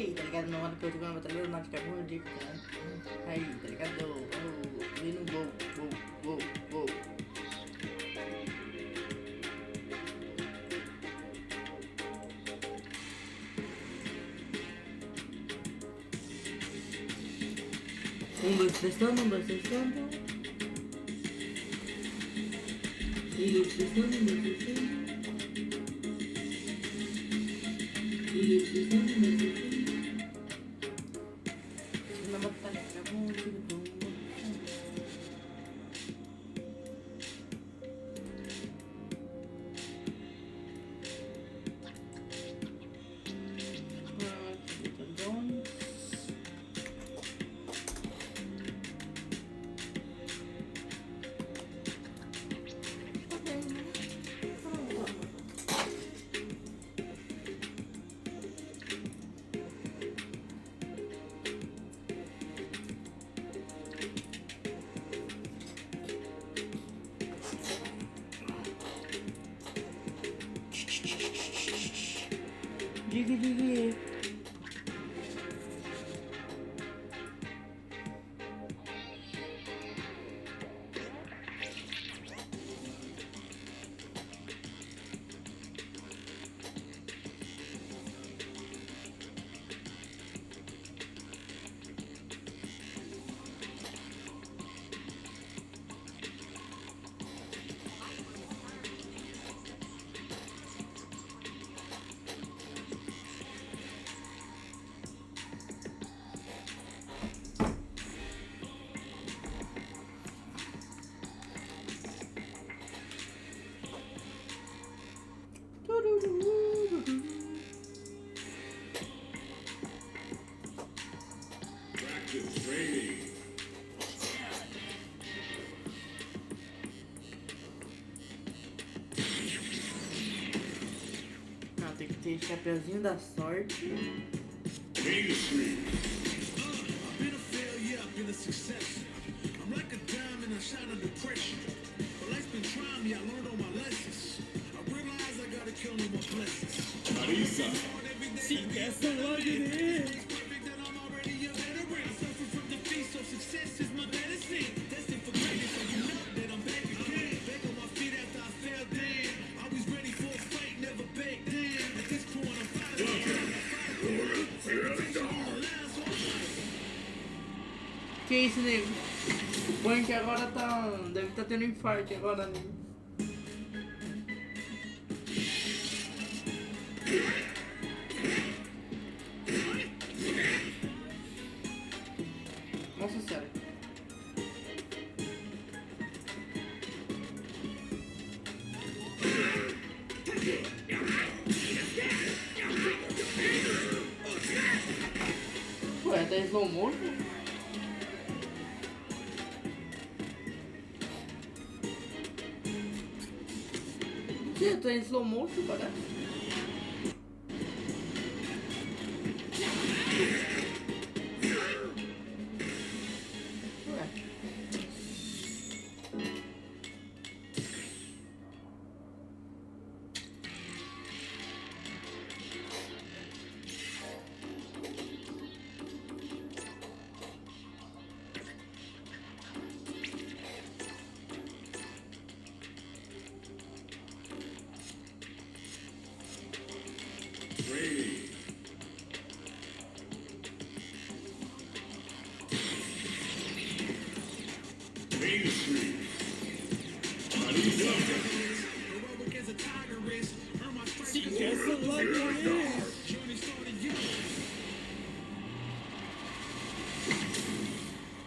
tá ligado? Na hora que eu jogar uma batalha, não fica bom de cara. Aí, tá ligado? Vem no gol. Dois, testando. Na batalha, acabou de bom. Diga. Tem que ter chapeuzinho da sorte. Marisa, sim, essa logo Que isso, nego? O punk agora tá... deve estar tendo infarto agora, nego. Nossa senhora. Ué, tá slow motion? Que? Tá em slow motion, parece?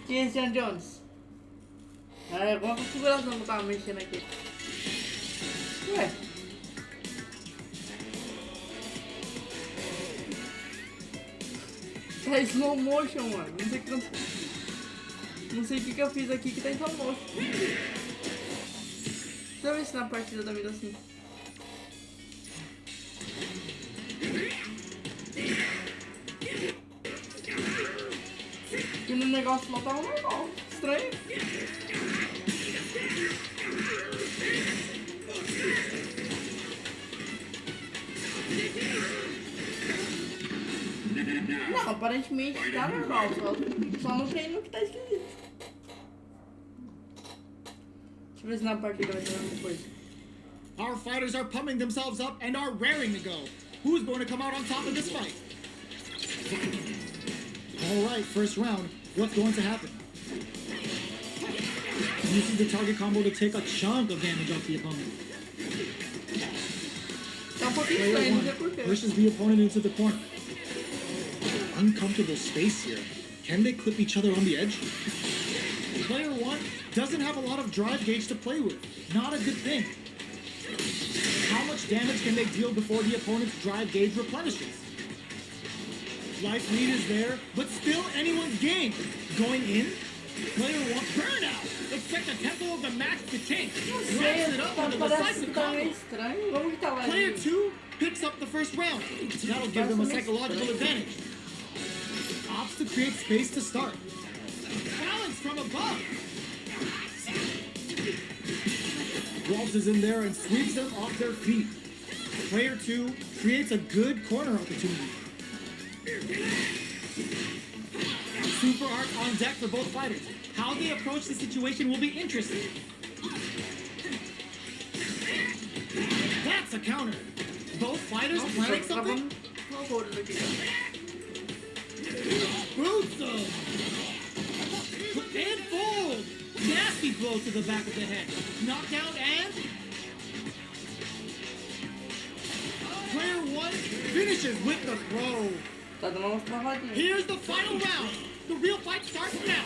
Quem é esse John Jones? É alguma configuração que eu tava mexendo aqui. Ué. Tá slow motion, mano. Não sei o que eu fiz aqui que tá em slow motion. Deixa eu ver se na partida da vida assim. E no negócio lá tava normal. Estranho. Não, aparentemente tá normal, só no treino que tá esquisito. Deixa eu ver se na partida vai ter alguma coisa. Our fighters are pumping themselves up and are raring to go. Who's going to come out on top of this fight? All right, first round. What's going to happen? Uses the target combo to take a chunk of damage off the opponent. Tá um pouquinho Player estranho, não one sei porquê. pushes the opponent into the corner. Uncomfortable space here. Can they clip each other on the edge? Player one doesn't have a lot of drive gauge to play with. Not a good thing. How much damage can they deal before the opponent's drive gauge replenishes? Life lead is there, but still anyone's game. Going in, player one burnout. Expect a tempo of the match to tank. Wraps it up with a Parece decisive que tá meio combo. estranho. Vamos que tá lá. Player two picks up the first round. That'll give them a psychological advantage. Opts to create space to start. Balance from above. Waltzes in there and sweeps them off their feet. Player two creates a good corner opportunity. Super art on deck for both fighters. How they approach the situation will be interesting. That's a counter. Both fighters planning something? Brutal. And fold. Nasty blow to the back of the head. Knockdown and... Player one finishes with the throw. Tá dando umas travadinhas. Here's the final round. The real fight starts now.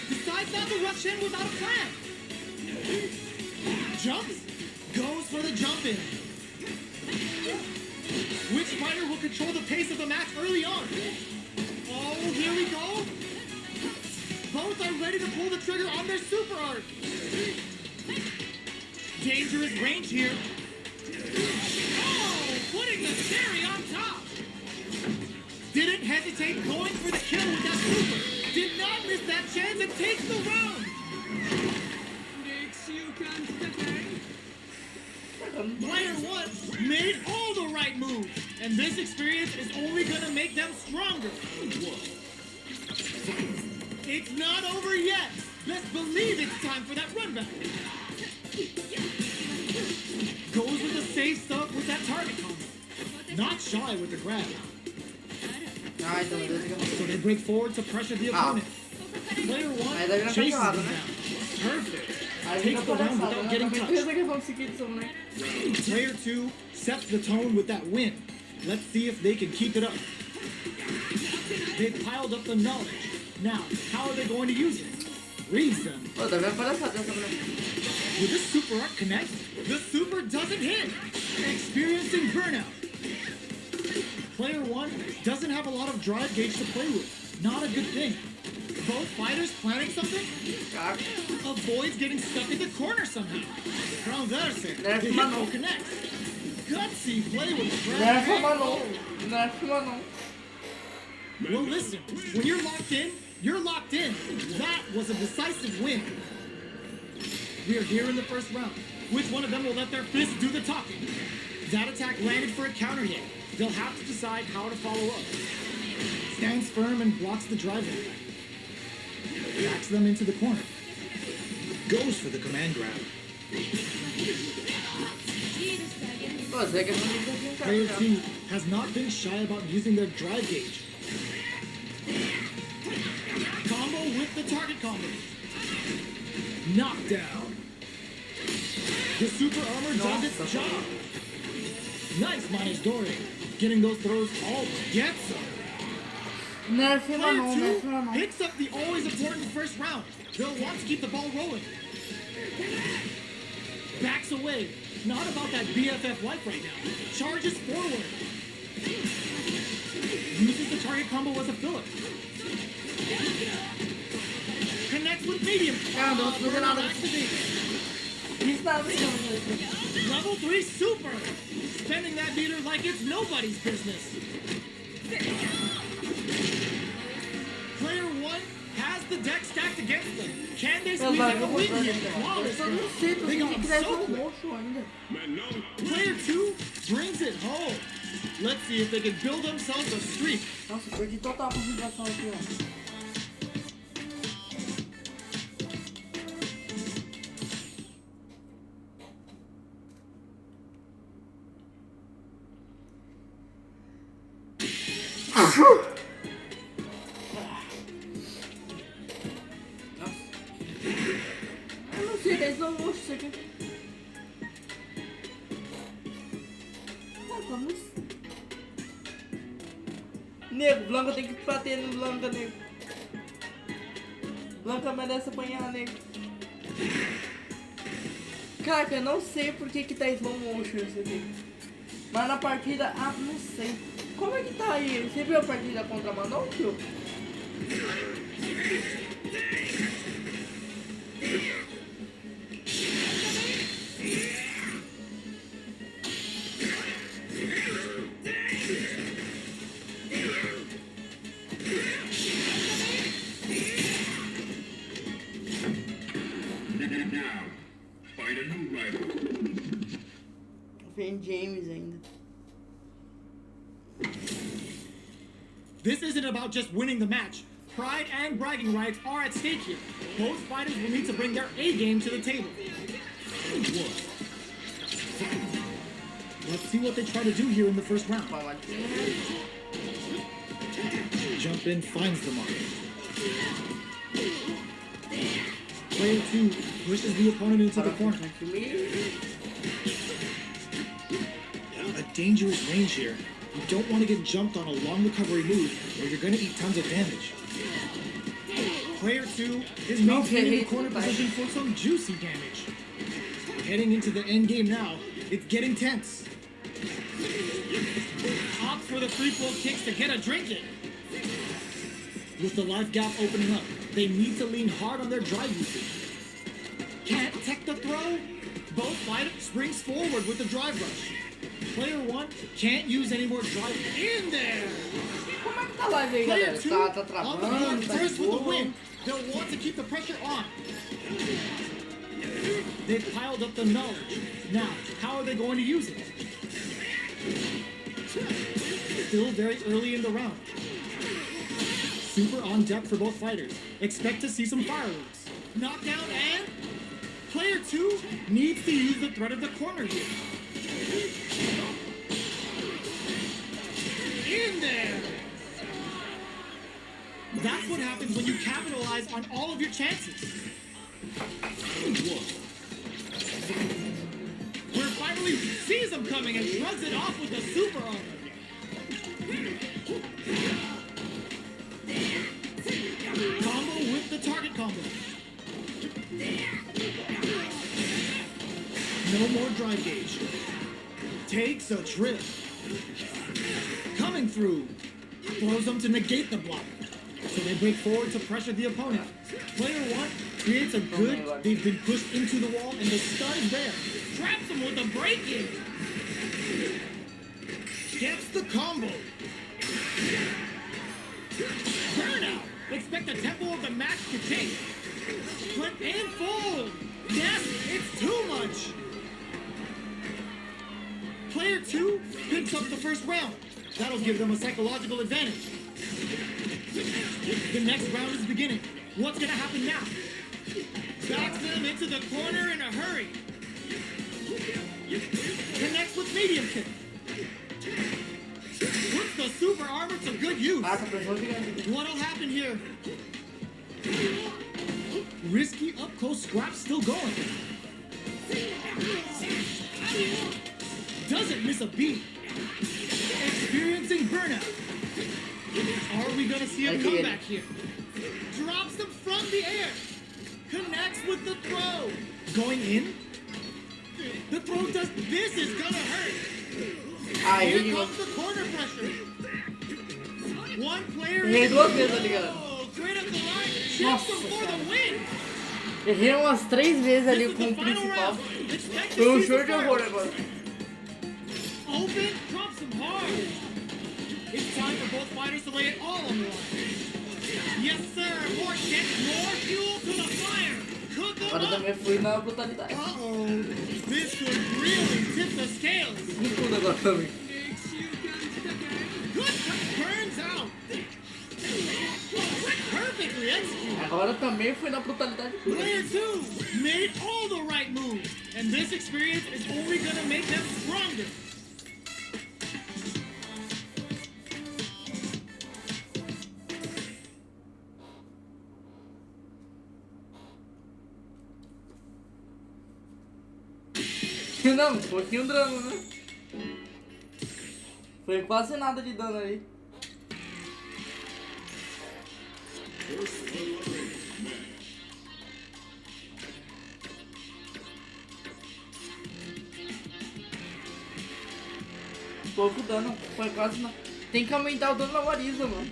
Decides not to rush in without a plan. Jumps. Goes for the jump in. Which fighter will control the pace of the match early on? Oh, here we go. Both are ready to pull the trigger on their super art. Dangerous range here. Oh, putting the cherry on top. Didn't hesitate going for the kill with that super. Did not miss that chance and takes the round. Player one made all the right moves, and this experience is only gonna make them stronger. It's not over yet. Let's believe it's time for that run back. Goes with the safe stuff with that target combo. Not shy with the grab. So they break forward to pressure the opponent. Player one chases them down. Perfect. Takes the round without getting touched. Player two sets the tone with that win. Let's see if they can keep it up. They've piled up the knowledge. Now, how are they going to use it? Reads them. Will this super art connect? The super doesn't hit. Experiencing burnout. Player one doesn't have a lot of drive gauge to play with. Not a good thing. Both fighters planning something? Avoids getting stuck in the corner somehow. Transverse. The hit connects. Gutsy play with the grab. Well, listen. When you're locked in, you're locked in. That was a decisive win. We are here in the first round. Which one of them will let their fists do the talking? That attack landed for a counter hit. They'll have to decide how to follow up. Stands firm and blocks the drive attack. Backs them into the corner. Goes for the command grab. Player 2 has not been shy about using their drive gauge. Combo with the target combo. Knockdown. The super armor does its job. Nice minus Dory. Getting those throws all gets them. Player 2 picks up the always important first round. They'll want to keep the ball rolling. Backs away. Not about that BFF life right now. Charges forward. Uses the target combo as a filler. Connects with medium. Level 3 super. Spending that meter like it's nobody's business. Player 1 has the deck stacked against them. Can they squeeze out the win here? Flawless. They got him so quick. Player 2 brings it home. Let's see if they can build themselves a streak. Nossa, perdi total a concentração aqui, ó. Eu não sei, tem slow motion isso aqui. Vamos. Nego, Blanca tem que bater no Blanca, nego. Blanca merece apanhar, nego. Caraca, eu não sei por que tá slow motion isso aqui. Mas na partida, não sei. Como é que tá aí? Você viu a partida contra a Manon, tio? Vem James ainda. This isn't about just winning the match. Pride and bragging rights are at stake here. Both fighters will need to bring their A game to the table. Let's see what they try to do here in the first round. Jump in, finds the mark. Player 2 pushes the opponent into the corner. A dangerous range here. You don't want to get jumped on a long recovery move, or you're going to eat tons of damage. Player 2 is maintaining the corner position for some juicy damage. Heading into the end game now, it's getting tense. Opts for the free flow kicks to get a drink in. With the life gap opening up, they need to lean hard on their drive usage. Can't tech the throw? Both fighters springs forward with the drive rush. Player 1 can't use any more drive in there. Como é que tá a live aí, Player galera? 2 Tá on the travando, board tá first de with the boa. win. They'll want to keep the pressure on. They've piled up the knowledge. Now, how are they going to use it? Still very early in the round. Super on deck for both fighters. Expect to see some fireworks. Knockdown and player 2 needs to use the threat of the corner here. In there! That's what happens when you capitalize on all of your chances. Where finally sees him coming and shrugs it off with the super armor. Combo with the target combo. No more drive gauge. Takes a trip. Coming through. Throws them to negate the block. So they break forward to pressure the opponent. Player 1 creates a good, they've been pushed into the wall and the stun is there. Traps them with a break-in. Gets the combo. Burnout. Expect the tempo of the match to take. Flip and fold. Yes, it's too much. Player 2 picks up the first round. That'll give them a psychological advantage. The next round is beginning. What's gonna happen now? Backs them into the corner in a hurry. Connects with medium kick. Puts the super armor to good use. What'll happen here? Risky up close scrap still going. Doesn't miss a beat. Experiencing burnout. Are we gonna see a comeback here? Drops them from the air. Connects with the throw. Going in. The throw does. This is gonna hurt. Here comes the corner pressure. One player. Oh, critical line. Shifts them for the win. Errei umas 3 vezes ali com o principal. Foi um show de horror agora. Open, drops them hard. It's time for both fighters to lay it all on the line. Yes, sir. More fuel to the fire. Cook them Agora up. também fui na brutalidade. Uh-oh. This could really tip the scales. De tudo agora também. Agora também foi na brutalidade pura. Player 2 made all the right moves, and this experience is only gonna make them stronger. Não, um pouquinho drama, né? Foi quase nada de dano aí. Pouco dano, foi quase nada. Tem que aumentar o dano da Marisa, mano.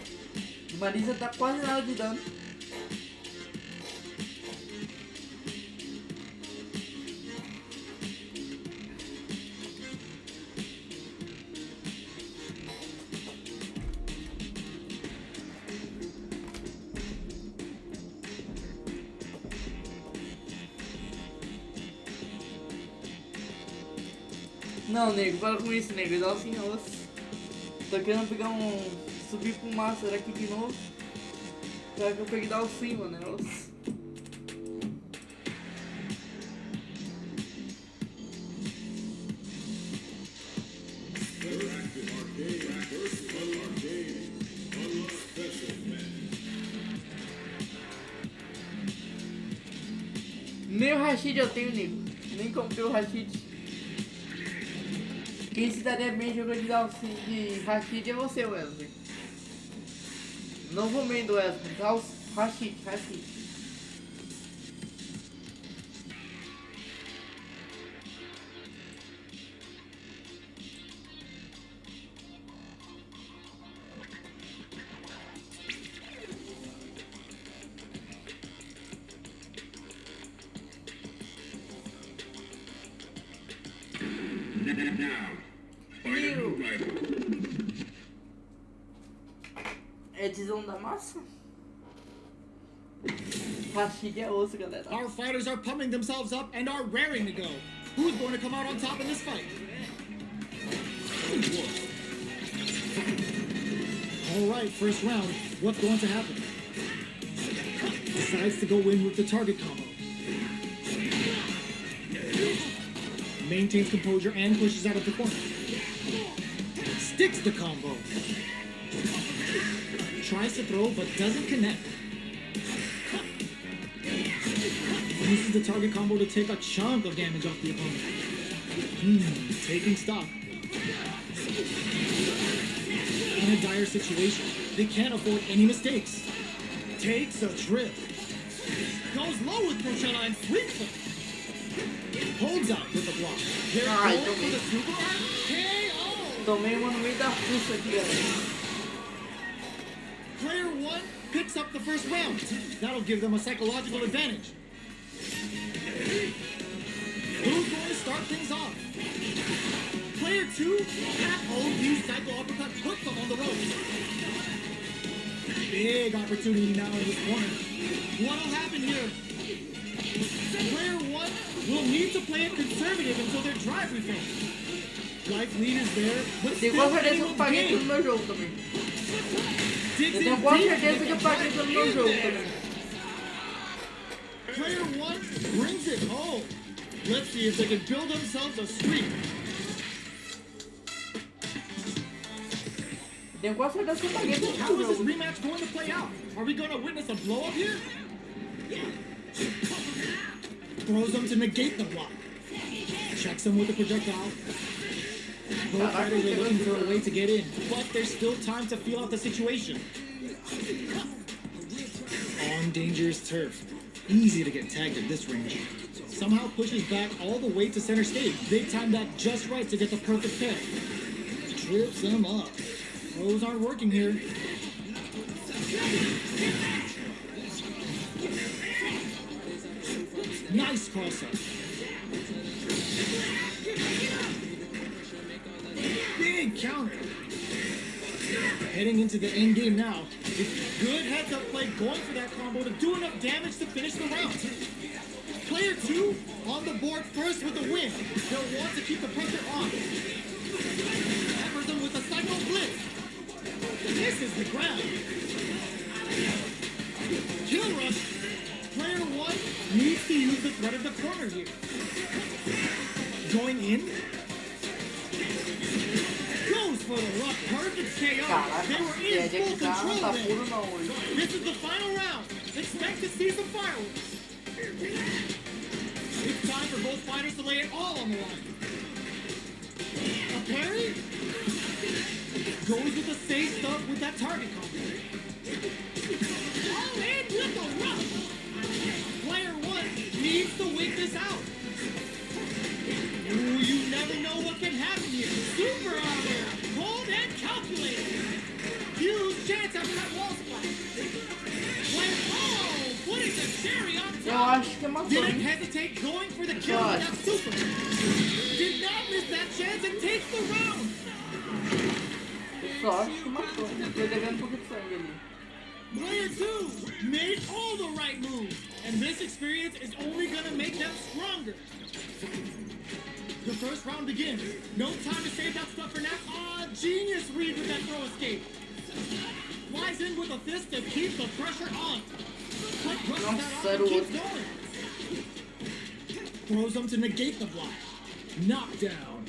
Marisa tá quase nada de dano. Não, nego, para com isso, nego. Dá assim, osso. Tô querendo pegar subir pro Master aqui de novo. Já que eu peguei dar o cima, né, osso. Nem o Rashid eu tenho, nego. Nem comprei o Rashid. Quem se daria bem jogando de Rashid é você, Wesley. Não vou meio do Wesley, tá? Rashid. É desão da massa? Rashid é osso, galera. Our fighters are pumping themselves up and are raring to go. Who's going to come out on top in this fight? All right, first round. What's going to happen? Decides to go in with the target combo. Maintains composure and pushes out of the corner. Sticks the combo. Tries to throw but doesn't connect. Uses the target combo to take a chunk of damage off the opponent. Taking stock. In a dire situation, they can't afford any mistakes. Takes a trip. Goes low with Bruchella and sweeps him. Holds out with the block. They're going for the super art. KO! Tomei uma no meio da fuça aqui, galera. Player 1 picks up the first round. That'll give them a psychological advantage. Who's going to start things off? Player 2, FOU Psycho Uppercut puts them on the ropes. Big opportunity now in this corner. What'll happen here? Player 1 will need to play it conservative until their drive refills. Life lead is there, but Tenho quase certeza que eu paguei tudo no meu jogo também. Eu tenho quase certeza que eu paguei tudo no meu jogo também. Player 1 brings it home. Let's see if they can build themselves a streak. Tenho quase certeza que eu paguei tudo How no is this jogo. rematch going to play out? Are we going to witness a blow up here? Throws them to negate the block. Checks them with a projectile. Both fighters are looking for a way to get in, but there's still time to feel out the situation. On dangerous turf. Easy to get tagged at this range. Somehow pushes back all the way to center stage. They timed that just right to get the perfect pair. Trips them up. Throws aren't working here. Nice cross-up. Big counter. Heading into the end game now. It's good heads-up play going for that combo to do enough damage to finish the round. Player 2 on the board first with the win. They'll want to keep the pressure on. Peppers them with a Psycho Blitz. This is the ground. Kill Rush. counter here. Going in. Goes for the rough. Perfect KO. Caraca, They were o in Ed full aqui tá control there. puro não hoje. This is the final round. Expect to see some fireworks. It's time for both fighters to lay it all on the line. A parry? Goes with the safe stuff with that target combo. All in with the rough. Player one needs to wait this out. Ooh, you never know what can happen here. Super armor, cold and calculated. Huge chance after that wall splash. Player, oh, putting the cherry on Eu top. acho que é matou, Didn't hein? hesitate going for the kill with that super. Did not miss that chance and takes the round. Eu só acho que matou. Tô devendo um pouco de sangue ali. Player 2 made all the right moves, and this experience is only gonna make them stronger. The first round begins. No time to save that stuff for now. Ah, genius read with that throw escape. Flies in with a fist to keep the pressure on. Quick crushes that off and keeps going. Throws them to negate the block. Knockdown.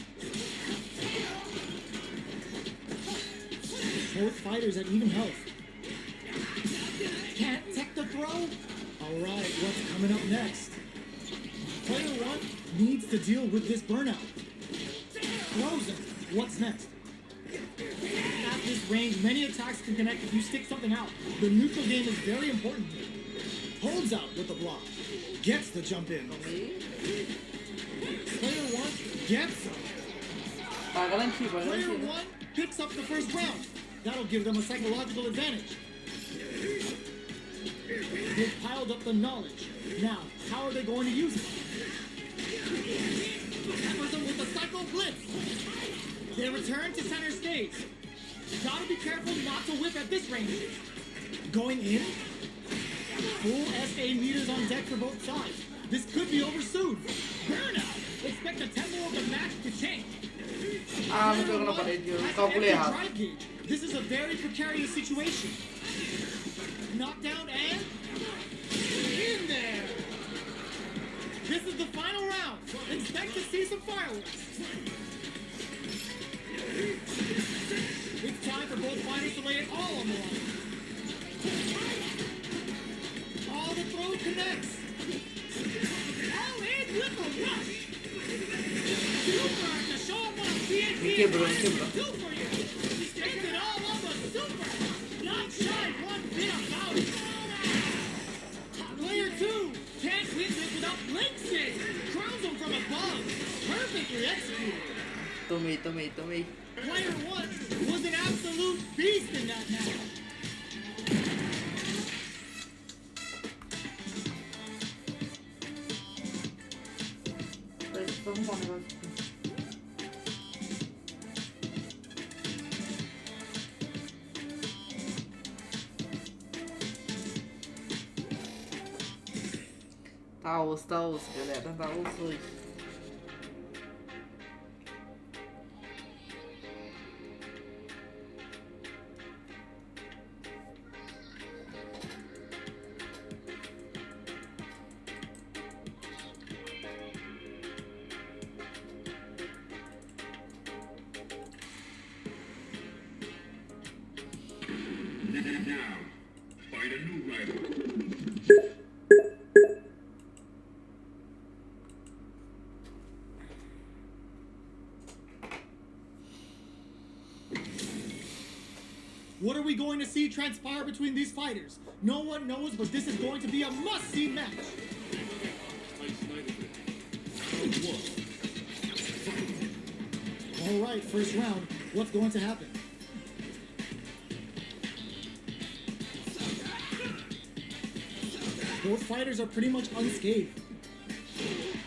Both fighters at even health. Can't tech the throw? Alright, what's coming up next? Player one needs to deal with this burnout. Throws him. What's next? At this range, many attacks can connect if you stick something out. The neutral game is very important here. Holds out with the block. Gets the jump in. Player one gets him. Vai garantir, vai Player garantir. one picks up the first round. That'll give them a psychological advantage. They've piled up the knowledge. Now, how are they going to use it? Peppers them with the Psycho Blitz. They return to center stage. Gotta be careful not to whip at this range. Going in. Full SA meters on deck for both sides. This could be over soon. Burnout. Expect the tempo of the match to change. Ah, não pegou na parede, eu calculei errado. Drive gauge. This is a very precarious situation. Knockdown and in there. This is the final round. Expect to see some fireworks. It's time for both fighters to lay it all on the line. All the throw connects. All in with the rush. Super to show up on TNT. Me quebrou, me quebrou. Do for you. Spends it all on the super. Not shy one bit about it. Player two can't win this without blinking. Crowns him from above. Perfectly executed. Tomei. Player one was an absolute beast in that match. Deixa eu arrumar um negócio aqui. Tá osso, galera. Tá osso hoje. Now, find a new rival. What are we going to see transpire between these fighters? No one knows, but this is going to be a must-see match. All right, first round. What's going to happen? Both fighters are pretty much unscathed.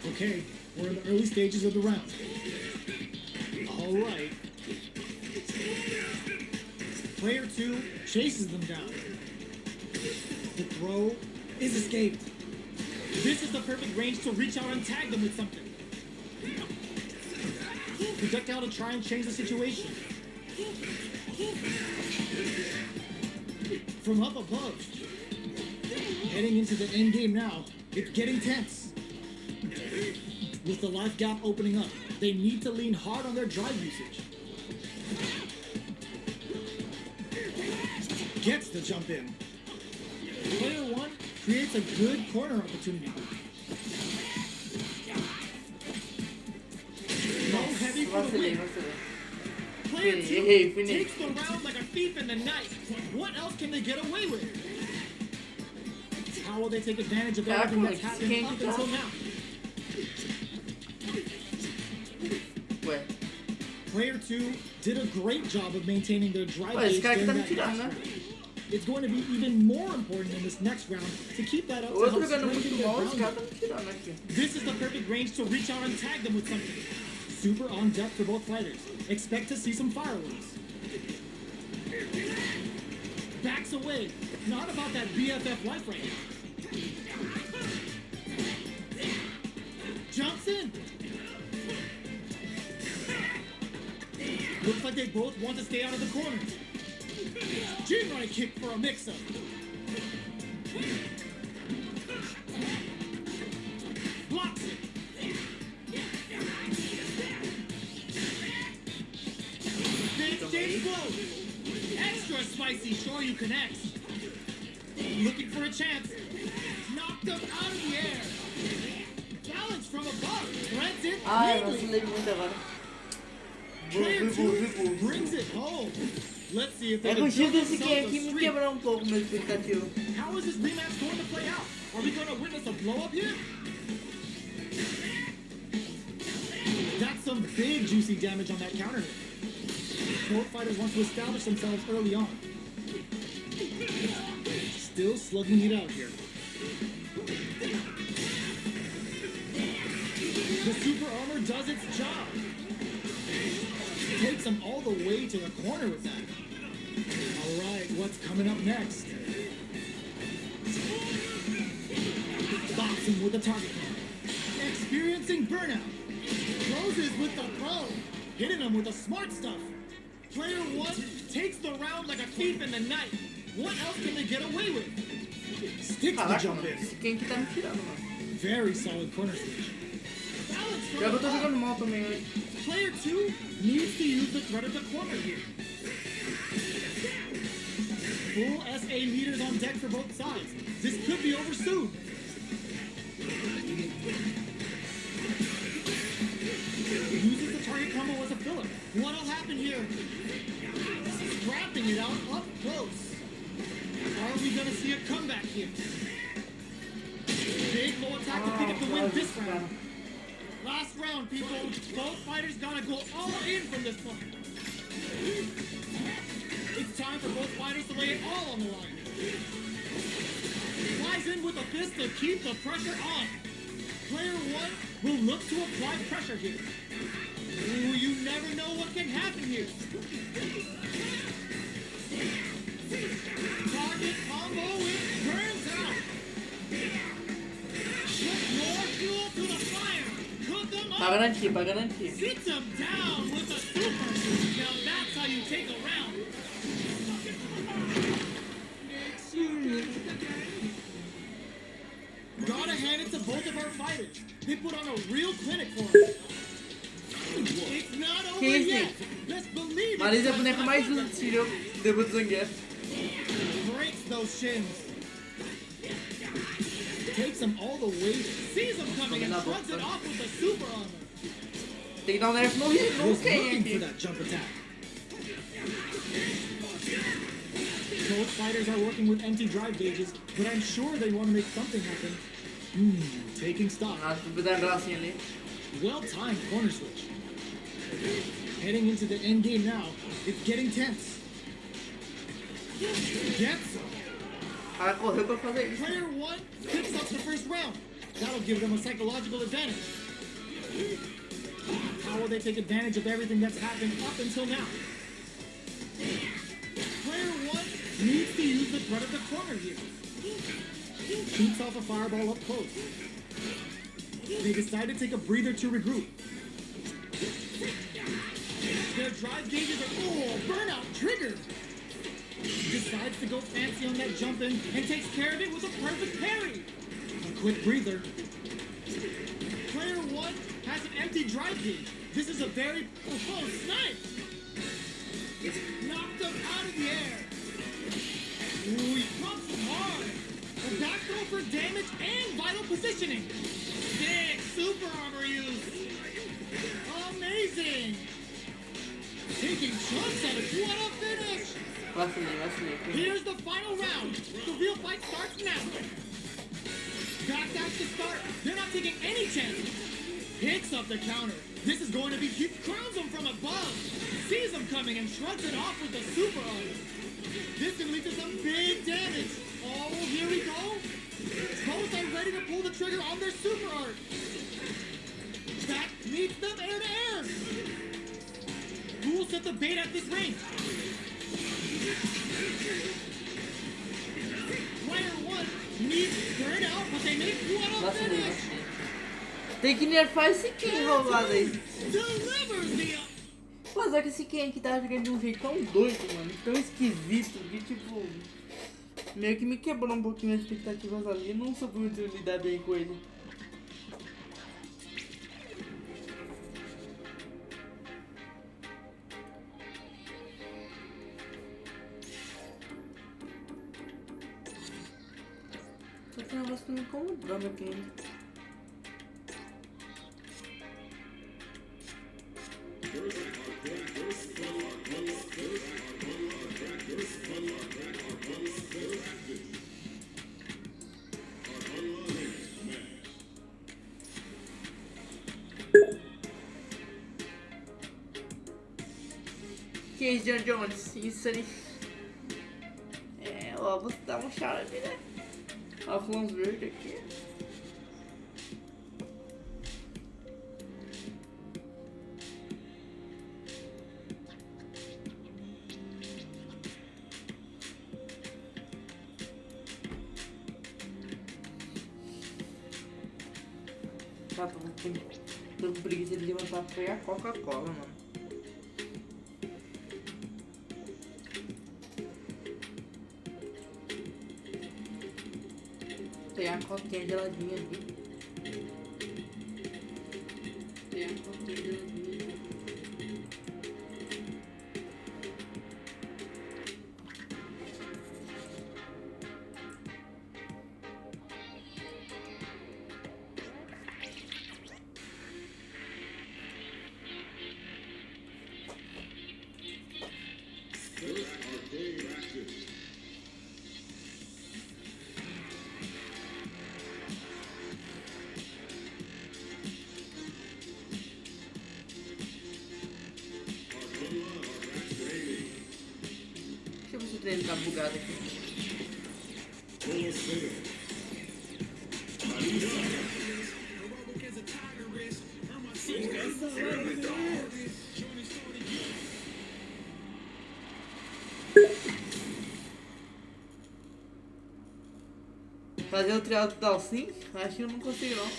Okay, we're in the early stages of the round. All right. Player two chases them down. The throw is escaped. This is the perfect range to reach out and tag them with something. Projectile to try and change the situation. From up above. Heading into the end game now. It's getting tense. With the life gap opening up, they need to lean hard on their drive usage. Gets the jump in. Player 1 creates a good corner opportunity. No heavy for the win. Player 2 takes the round like a thief in the night. What else can they get away with? How will they take advantage of everything that's happened up until now? Player 2 did a great job of maintaining their drive gauge during that last round. It's going to be even more important in this next round to keep that up to help strengthen their ground. This is the perfect range to reach out and tag them with something. Super on deck for both fighters. Expect to see some fireworks. Backs away. Not about that BFF life right now. Jumps in. Looks like they both want to stay out of the corner. Chin right kick for a mix-up. Blocks it. Big exchange blow. Extra spicy, sure you connect. Looking for a chance. Knocked him out of the air. Balance from above. Threads it cleanly. Player 2 brings it home. Let's see if they can build themselves a streak. How is this rematch going to play out? Are we going to witness a blow-up here? That's some big juicy damage on that counter hit. Both fighters want to establish themselves early on. Still slugging it out here. The super armor does its job. Takes him all the way to the corner with that. Alright, what's coming up next? Boxing with the target card. Experiencing burnout. Closes with the throw. Hitting him with the smart stuff. Player 1 takes the round like a thief in the night. What else can they get away with? Sticks the jump in. Very solid corner switch. Player 2 needs to use the threat of the corner here. Full SA meters on deck for both sides. This could be over soon. Uses the target combo as a filler. What'll happen here? Scrapping it out up close. Are we gonna see a comeback here? Big low attack to pick up the win this round. Last round, people. Both fighters gotta go all in from this point. It's time for both fighters to lay it all on the line. Flies in with a fist to keep the pressure on. Player 1 will look to apply pressure here. Ooh, you never know what can happen here. Target combo, it burns out. Put more fuel to the fire. Cook them up. Sits them down with a super. Now that's how you take a round. Gotta hand it to both of our fighters. They put on a real clinic for us. It's not over yet. Let's believe it. Mas é a boneca mais útil depois do Zangief. Breaks those shins. Takes them all the way. Sees them coming and shrugs it off with the super armor. Tem que dar um nerf no Rio, não Was tem looking aqui. for that jump attack. Both fighters are working with empty drive gauges, but I'm sure they want to make something happen. Taking stock. Ah, tu dá gracinha ali. Well-timed corner switch. Heading into the end game now. It's getting tense. Gets him. Ela correu pra fazer isso. Player 1 picks up the first round. That'll give them a psychological advantage. How will they take advantage of everything that's happened up until now? Player 1 needs to use the threat of the corner here. Shoots off a fireball up close. They decide to take a breather to regroup. Their drive gauges are burnout triggered. Decides to go fancy on that jump in and takes care of it with a perfect parry. A quick breather. Player 1 empty drive gauge. This is a very... Oh, snipe! Knocked him out of the air. Ooh, he pumps him hard. A back throw for damage and vital positioning. Sick super armor use. Amazing. Taking chunks at it. What a finish. Vacilei. Here's the final round. The real fight starts now. Backdash to start. They're not taking any chances. Picks up the counter. This is going to be... He crowns him from above. Sees him coming and shrugs it off with the super arm. This can lead to some big damage. Oh, here we go. Both are ready to pull the trigger on their super art. That meets them air to air. Who will set the bait at this range? Player 1 needs burn out, but they make what a finish. Tem que nerfar esse Ken roubado aí. Delivers the... Pô, só que esse Ken aqui tava jogando de um jeito tão doido, mano. Tão esquisito, que tipo... Meio que me quebrou um pouquinho as expectativas ali. Não soube muito lidar bem com ele. Só tem um negócio que me incomodando aqui ainda. Que é John Jones? Isso aí. É, ó, vou dar uma chave, né? Ó, flãs verde aqui. Tá bom, tô com preguiça de levantar foi a Coca-Cola, mano. Tem a coquinha geladinha aqui. Tem a coquinha geladinha. Deixa eu ver se o treino tá bugado aqui. Fazer o trial do Dalsim? Acho que eu não consigo não.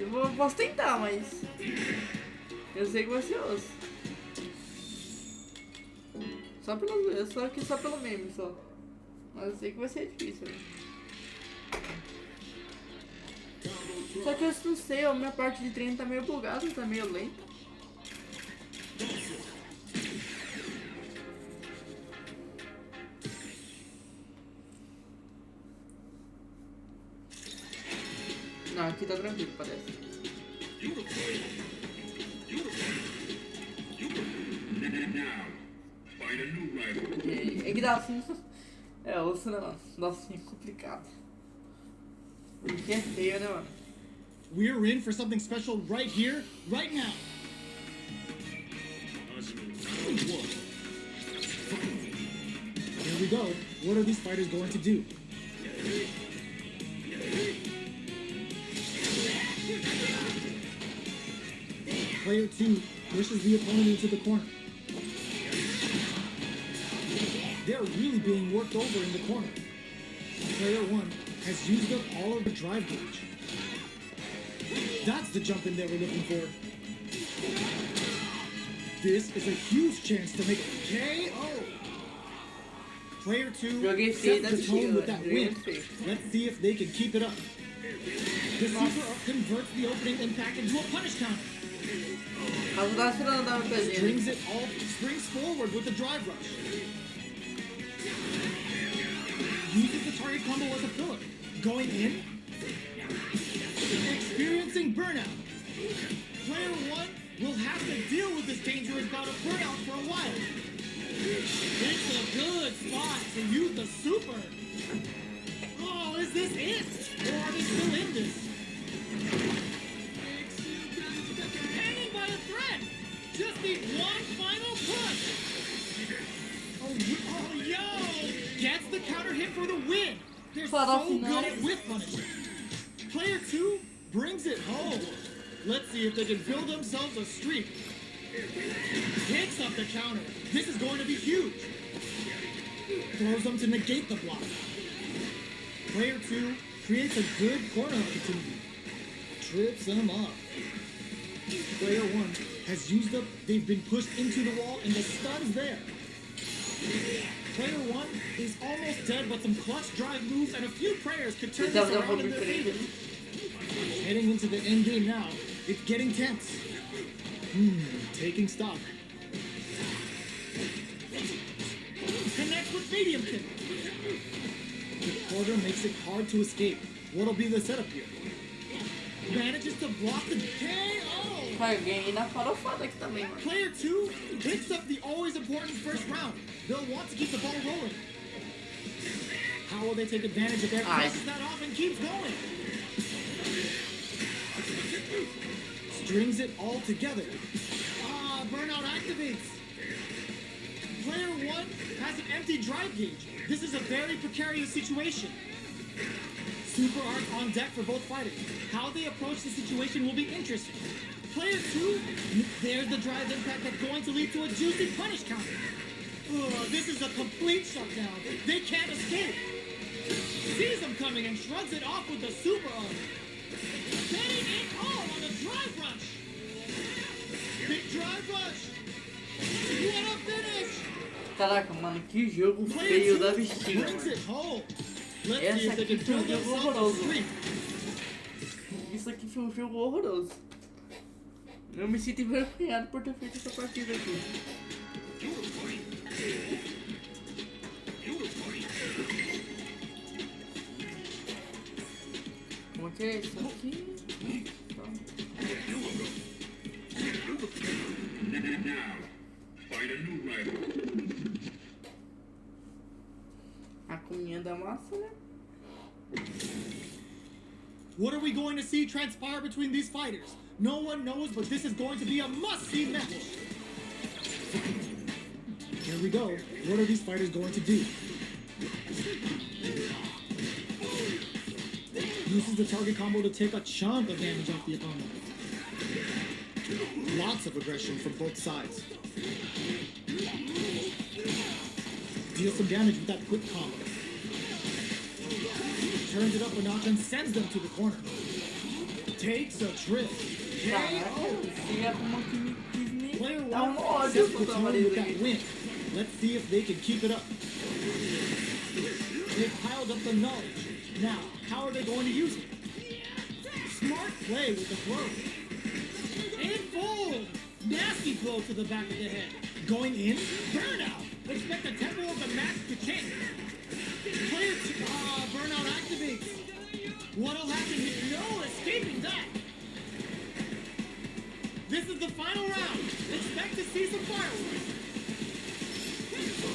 Eu posso tentar, mas eu sei que vai ser osso. Só pelo meme só. Mas eu sei que vai ser difícil, né? Só que eu não sei, a minha parte de treino tá meio bugada, tá meio lenta. Não, aqui tá tranquilo, parece. É que dá assim. É osso, né, mano? Dá assim complicado. Porque é feio, né, mano? We're in for something special right here, right now. Here we go. What are these fighters going to do? Player 2 pushes the opponent into the corner. They're really being worked over in the corner. Player 1 has used up all of the drive gauge. That's the jump in they were looking for. This is a huge chance to make a KO. Player 2 sets the tone with that win. Let's see if they can keep it up. The super converts the opening impact into a punish counter. Springs it all, springs forward with the drive rush. Uses the target combo as a filler. Going in. Experiencing burnout. Player 1 will have to deal with this dangerous bout of burnout for a while. It's a good spot to use the super. Oh, is this it? Or are they still in this? Hanging by a thread. Just need one final push. Oh, yo! Gets the counter hit for the win. They're so good at whiff punishing. Player 2 brings it home. Let's see if they can build themselves a streak. Picks up the counter. This is going to be huge. Throws them to negate the block. Player 2 creates a good corner opportunity. Trips them up. Player 1 has used up, they've been pushed into the wall and the stun's there. Player 1 is almost dead, but some clutch drive moves and a few prayers could turn this around in their favor. Heading into the end game now, it's getting tense. Taking stock. Connects with medium kick. The quarter makes it hard to escape. What'll be the setup here? Manages to block the KO! Player 2 picks up the always important first round. They'll want to keep the ball rolling. How will they take advantage of their crosses that off and keeps going? Strings it all together. Burnout activates. Player 1 has an empty drive gauge. This is a very precarious situation. Super art on deck for both fighters. How they approach the situation will be interesting. Player 2, there's the drive impact that's going to lead to a juicy punish counter. This is a complete shutdown. They can't escape. Sees them coming and shrugs it off with the super art. Getting it all on the drive rush. Big drive rush. What a finish. Caraca, mano, que jogo feio da bexiga. Essa aqui foi um jogo horroroso. Isso aqui foi um jogo horroroso. Eu me sinto envergonhado por ter feito essa partida aqui. Como que é isso aqui? A cominha da massa, né? What are we going to see transpire between these fighters? No one knows, but this is going to be a must-see match. Here we go. What are these fighters going to do? Uses the target combo to take a chunk of damage off the opponent. Lots of aggression from both sides. Deals some damage with that quick combo. Turns it up a notch and sends them to the corner. Takes a trip. KO. Player 1 sets the tone with that win. Let's see if they can keep it up. They've piled up the knowledge. Now, how are they going to use it? Smart play with the throw. In full! Nasty blow to the back of the head. Going in? Burnout! Expect the tempo of the match to change. Player 2, burnout activates. What'll happen here? No escaping that! This is the final round. Expect to see some fireworks.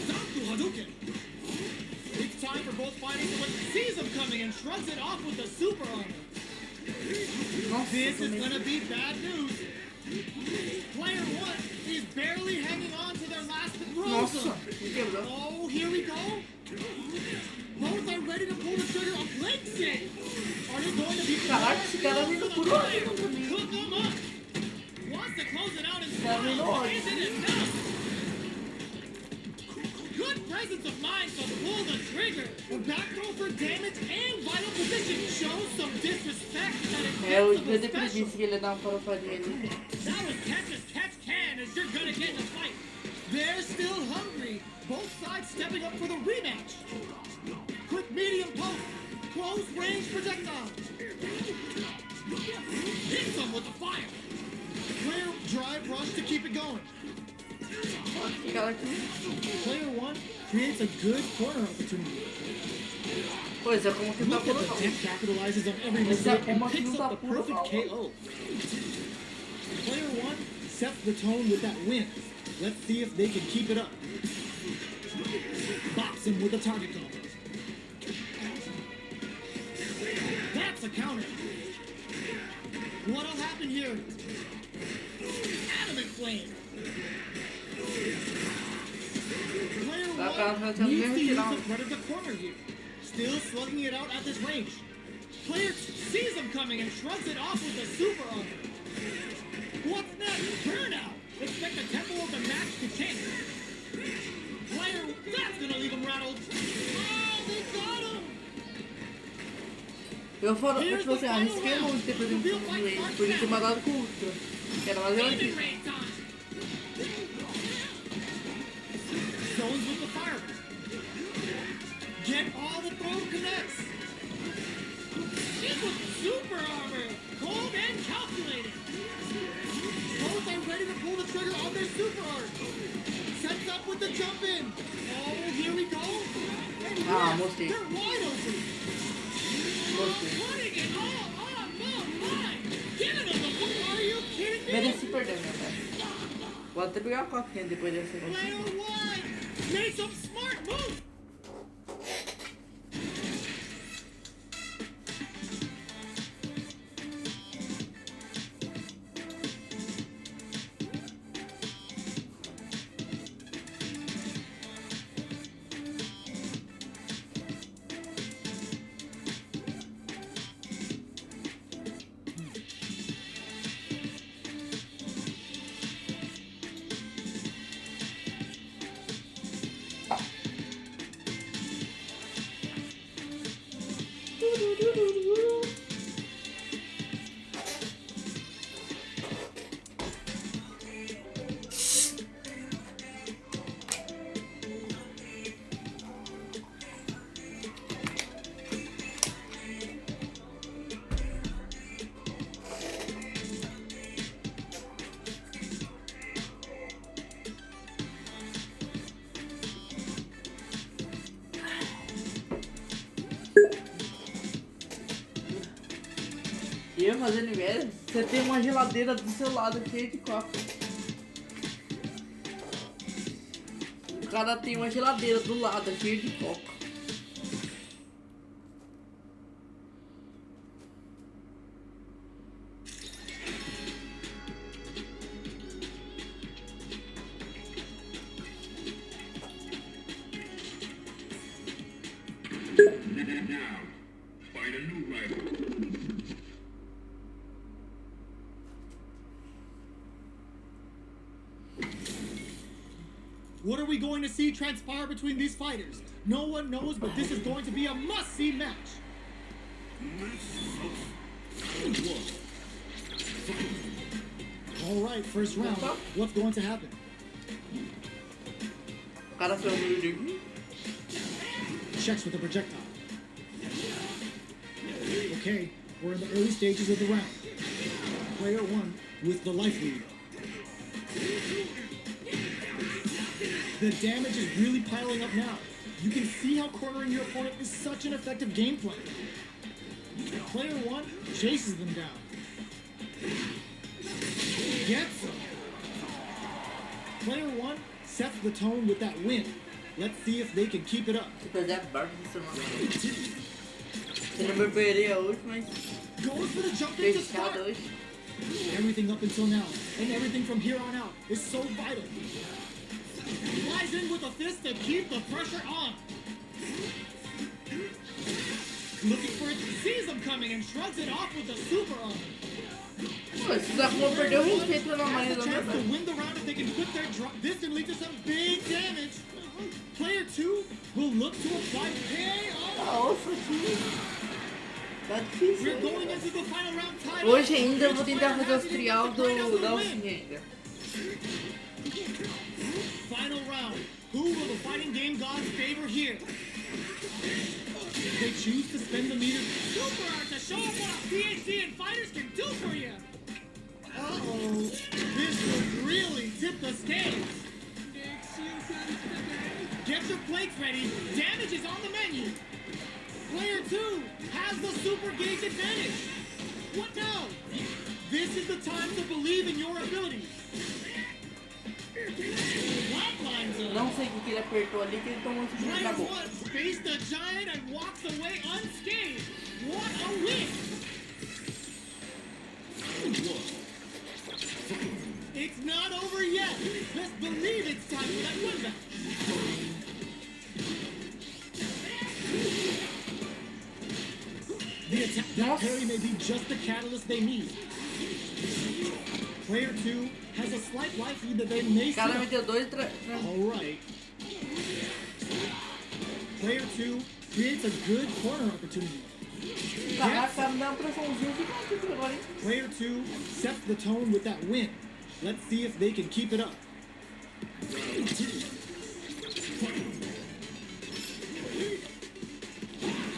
Danku Hadouken. It's time for both fighters to win. Sees them coming and shrugs it off with the super armor. This is gonna be bad news. Player 1 is barely hanging on to their last throws. Oh, here we go. Both are ready to pull the trigger of leg save. Are they going to be cook them up? Wants to close it out and isn't enough. Good presence of mind to pull the trigger. A back throw for damage and vital position shows some disrespect. É, o dia de preguiça que ele dá uma farofadinha ali. That was catch as catch can as you're gonna get in a fight. They're still hungry. Both sides stepping up for the rematch. Quick medium post. Close range projectile. rush to keep it going. Que cara aqui. Player 1 creates a good corner opportunity. Pois é, como que tá Look at the colocando. deck capitalizes on every Esse é mistake and como que picks não tá up the puro, perfect não. KO. Player 1 sets the tone with that win. Let's see if they can keep it up. Bops him with a target combo. That's a counter. What'll happen here? Adamant flame. Player Tá, 1 tá, tá, needs mesmo to use tirar. the threat of the corner here. Still slugging it out at this range. Player sees him coming and shrugs it off with a super arm. What's next? Burnout. Expect the tempo of the match to change. Player, that's gonna leave him rattled. Oh, they got him. Eu falo, tipo assim, arrisquei muito depois de um filme por ele ter mandado com o Ultra. Que era mais Even relativo. rain time. Zones with the fire. Get all the throw connects. It was super armor. Cold and calculated. Both are ready to pull the trigger on their super art. Sets up with the jump in. Oh, here we go. And yes, mostly. they're wide open. Mostly. Putting it all on the line. Giving them the look. Are you kidding me? Mereci perder, meu pai. Vou até pegar a coquinha depois dessa aqui. Player 1 made some smart moves. E eu fazendo inveja, você tem uma geladeira do seu lado cheia de coca. O cara tem uma geladeira do lado cheia de coca. Now, find a new rival. What are we going to see transpire between these fighters? No one knows, but this is going to be a must-see match. All right, first round. What's going to happen? O cara fez um vídeo aqui. Checks with the projectile. Okay, we're in the early stages of the round. Player 1 with the life lead. The damage is really piling up now. You can see how cornering your opponent is such an effective gameplay. Player 1 chases them down. Gets them. Player 1 sets the tone with that win. Let's see if they can keep it up. Tipo, é barco de semana. Você não beberia hoje, mas Goes for the jump in to fechado start. hoje. Everything up until now, and everything from here on out, is so vital. Flies in with a fist to keep the pressure on. Looking for it, sees him coming and shrugs it off with a super arm. Pô, esses arrumou perdeu o respeito pela mãe Has da a chance to minha win the round if they can quit their drop. This can lead to some big damage. Player 2 will look to apply KO. Nossa, que... Tá difícil. We're going into the final round title. Hoje ainda eu vou tentar fazer os trial da alcinha ainda. Final round. Who will the fighting game gods favor here? They choose to spend the meter super art to show off what PhD and fighters can do for you. Uh-oh. This looks the scales. Get your plates ready. Damage is on the menu. Player 2 has the super gauge advantage. What now? This is the time to believe in your abilities. Flatlines up. Não sei o que ele apertou ali que ele tomou esse chute na Player boca. 1 faced the giant and walks away unscathed. What a win! It's not over yet. Best believe it's time for that win back. The attack that parry may be just the catalyst they need. Player 2 has a slight life lead that they may O cara see. meteu dois Alright. Player 2 creates a good corner opportunity. Caraca, me dá uma pressãozinha gigante agora, hein? Player 2 sets the tone with that win. Let's see if they can keep it up.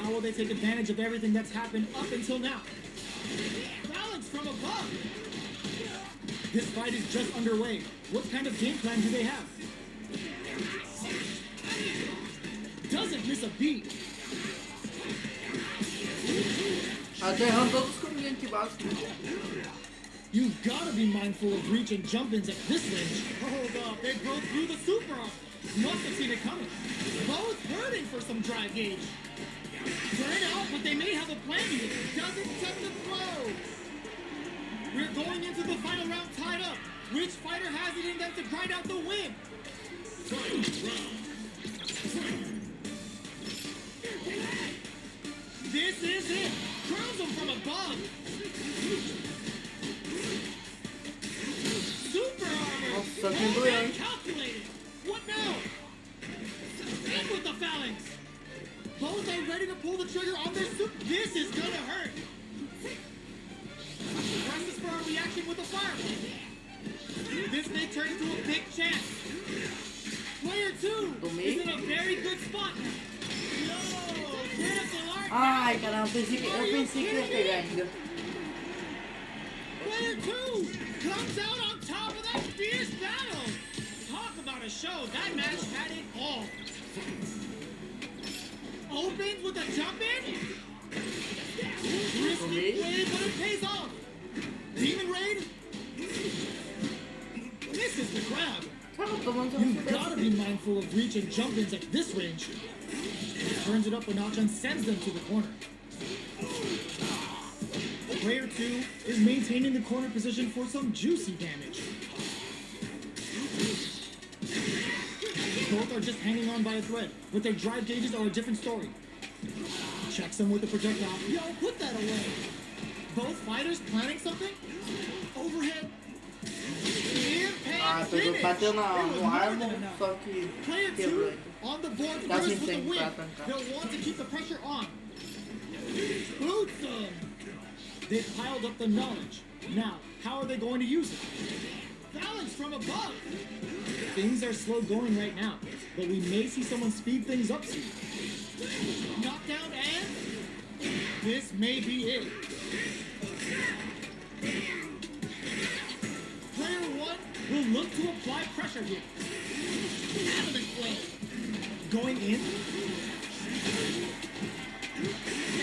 How will they take advantage of everything that's happened up until now? Balance from above. This fight is just underway. What kind of game plan do they have? Doesn't miss a beat. Tá errando todos os caminhos aqui básicos. You've got to be mindful of reach and jump-ins at this range. Hold up, they broke through the super arm. Must have seen it coming. Both hurting for some drive gauge. Burn out, but they may have a plan here. Doesn't touch the throw. We're going into the final round tied up. Which fighter has it in them to grind out the win? This is it. Crowns them from above. Super armor. Nossa, que doeu, hein? Calculated. What now? In with the phalanx. Both are ready to pull the trigger on their super. This is gonna hurt. Presses for a reaction with a fireball. This may turn into a big chance. Player 2 is in a very good spot. No, critical art. Ai, caramba, eu pensei que ia pegar ainda. Player 2 comes out on top of that fierce battle. Talk about a show. That match had it all. Opens with a jump in. Risky play, but it pays off. Demon Raid. This is the grab. You've got to be mindful of reach and jump-ins at this range. Turns it up a notch and sends them to the corner. Player 2 is maintaining the corner position for some juicy damage. Both are just hanging on by a thread, but their drive gauges are a different story. Checks them with the projectile. Yo, put that away. Both fighters planning something? Overhead. Ah, bateu no armo, só que Player quebrou. 2 on the board Tá first sem with the tempo win. pra tancar. They'll want to keep the pressure on. Boots them. They've piled up the knowledge. Now, how are they going to use it? Balance from above. Things are slow going right now, but we may see someone speed things up soon. Knockdown and this may be it. Player 1 will look to apply pressure here. Adamant play. Going in.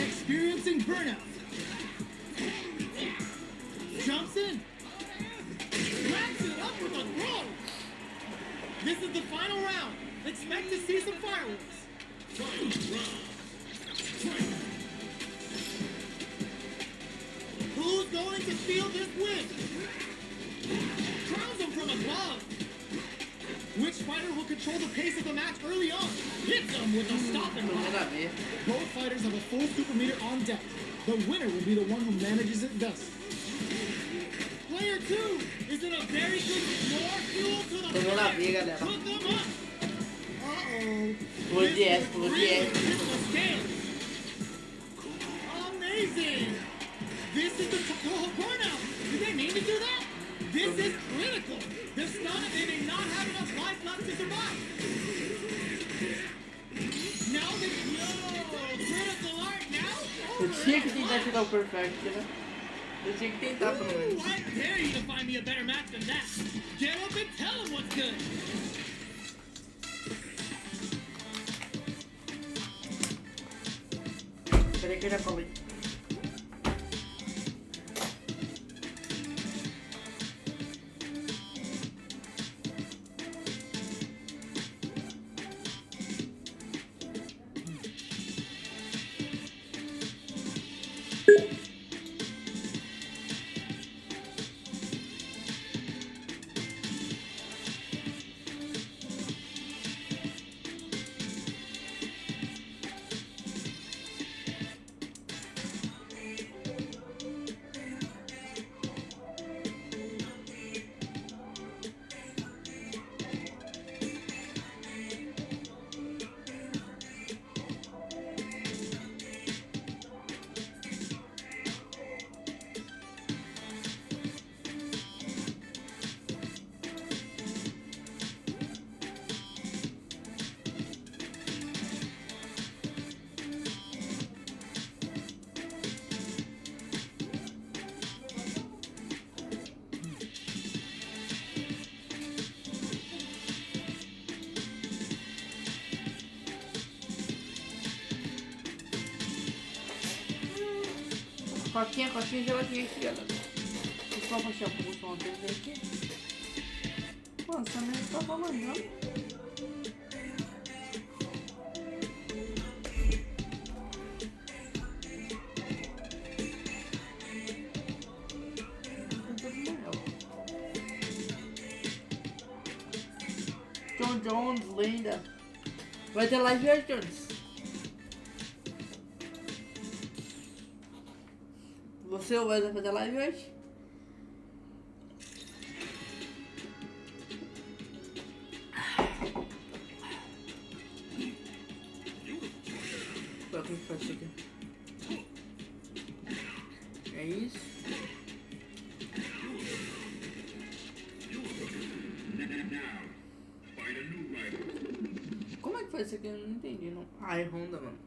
Experiencing burnout. Jumps in. Wraps it up with a throw. This is the final round. Expect to see some fireworks. Who's going to steal this win? Crowns them from above. Which fighter will control the pace of the match early on? Hits them with a stop and block. Both fighters have a full super meter on deck. The winner will be the one who manages it best. Player 2 is in a very good more fuel to the fire. Put them up. Uh-oh. Amazing. This is the burnout. Did they mean to do that? This is critical. They're stunned and they may not have enough life left to survive. Now they critical art now. Eu tinha que tentar tirar o perfect, né? Eu tinha que tentar pelo menos. I dare you to find me a better match than that. Get up and tell them what good. Peraí que eu já falei. Coquinha, geladinha aqui, galera. Deixa eu só baixar o pulso dele aqui. Pô, essa mesa tá balançando. John Jones, linda. Vai ter live hoje, Jones. Você vai fazer live hoje? Qual que a gente faz isso aqui? É isso? Como é que faz isso aqui? Eu não entendi, não. Ah, é Honda, mano.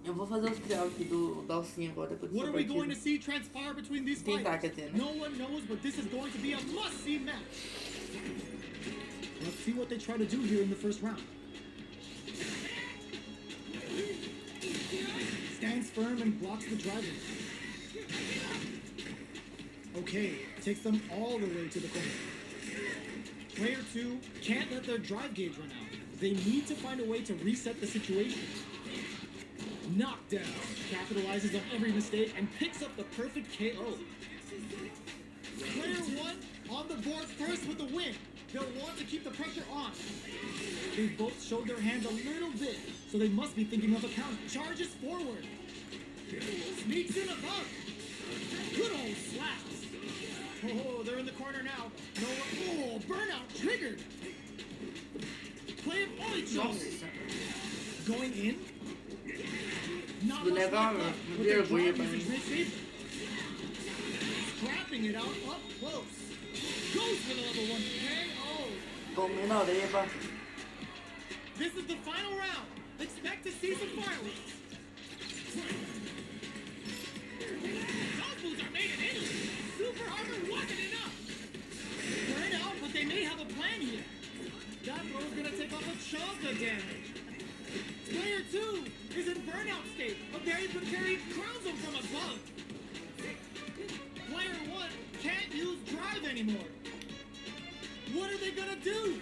Eu vou fazer os trial aqui do Dalcinha agora depois What are we going to see transpire between these fighters? No one knows, but this is going to be a must-see match. Let's see what they try to do here in the first round. Stands firm and blocks the driver. Okay, takes them all the way to the corner. Player 2 can't let their drive gauge run out. They need to find a way to reset the situation. Knockdown, capitalizes on every mistake and picks up the perfect KO. Player 1 on the board first with the win. They'll want to keep the pressure on. They both showed their hands a little bit, so they must be thinking of a counter. Charges forward. Sneaks in above. Good old slaps. Oh, they're in the corner now. No one. Oh, burnout triggered. Playing on each other. Going in. Not much left up, but they're driving is in great shape. Scrapping it out up close. Goes for the level 1 KO. This is the final round. Expect to see some fireworks. Those moves are made in Italy. Super armor wasn't enough. Burn out, but they may have a plan here. That throw's gonna take off a chunk of damage. Player 2 is in burnout state. A berry preparing crowns him from above. Player 1 can't use drive anymore. What are they gonna do?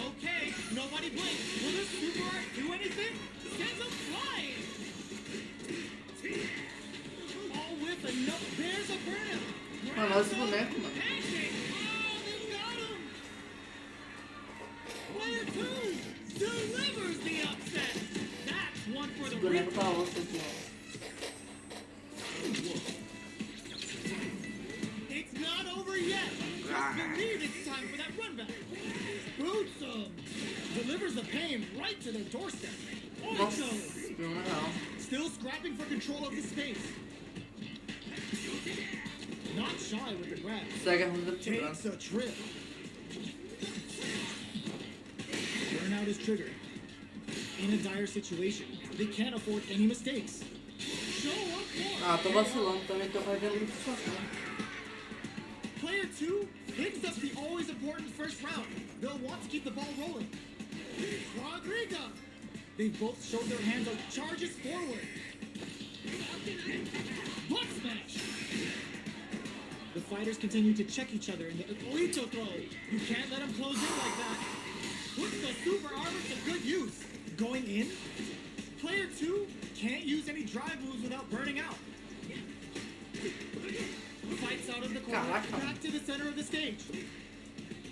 Okay, nobody blinks. Will this super art do anything? Sends them flying. All with a no. There's a burnout. Pancake. Oh, they got him. Player 2 delivers the upset. That's one for the replay. It's not over yet. Just believe it's time for that run back. Boots him. Delivers the pain right to their doorstep. Also, still scrapping for control of the space. Not shy with the grab. Takes a trip. Burnout is triggered. In a dire situation, they can't afford any mistakes. Show up more. Tô vacilando também, tô fazendo muito sozinho. Player 2 picks up the always important first round. They'll want to keep the ball rolling. Rodrigo. They both showed their hands on charges forward. Butt smash. The fighters continue to check each other in the Oito throw. You can't let him close in like that. Puts the super armor to good use. Going in. Player 2 can't use any drive moves without burning out. Fights out of the corner, back to the center of the stage.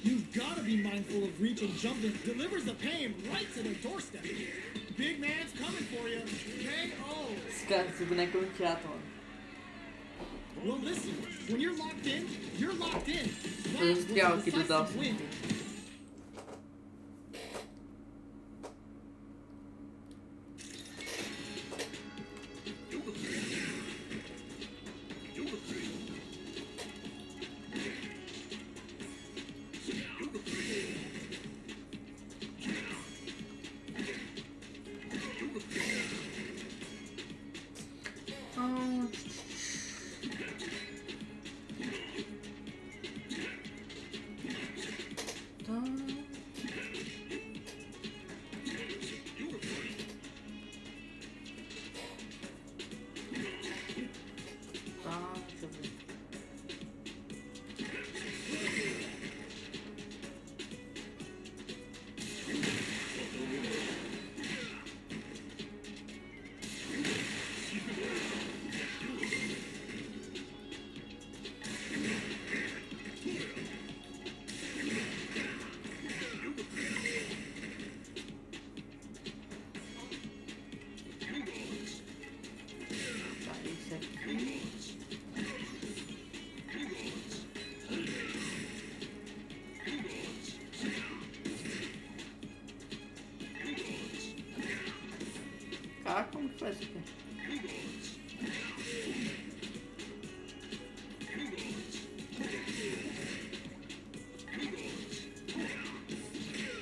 You've got to be mindful of reach and jumping. Delivers the pain right to the doorstep. Big man's coming for you. KO. Esse boneco é um teatro, mano. Well, listen. When you're locked in, you're locked in. Foi um espial aqui do Dalton. Win. Caraca, como que faz isso aqui?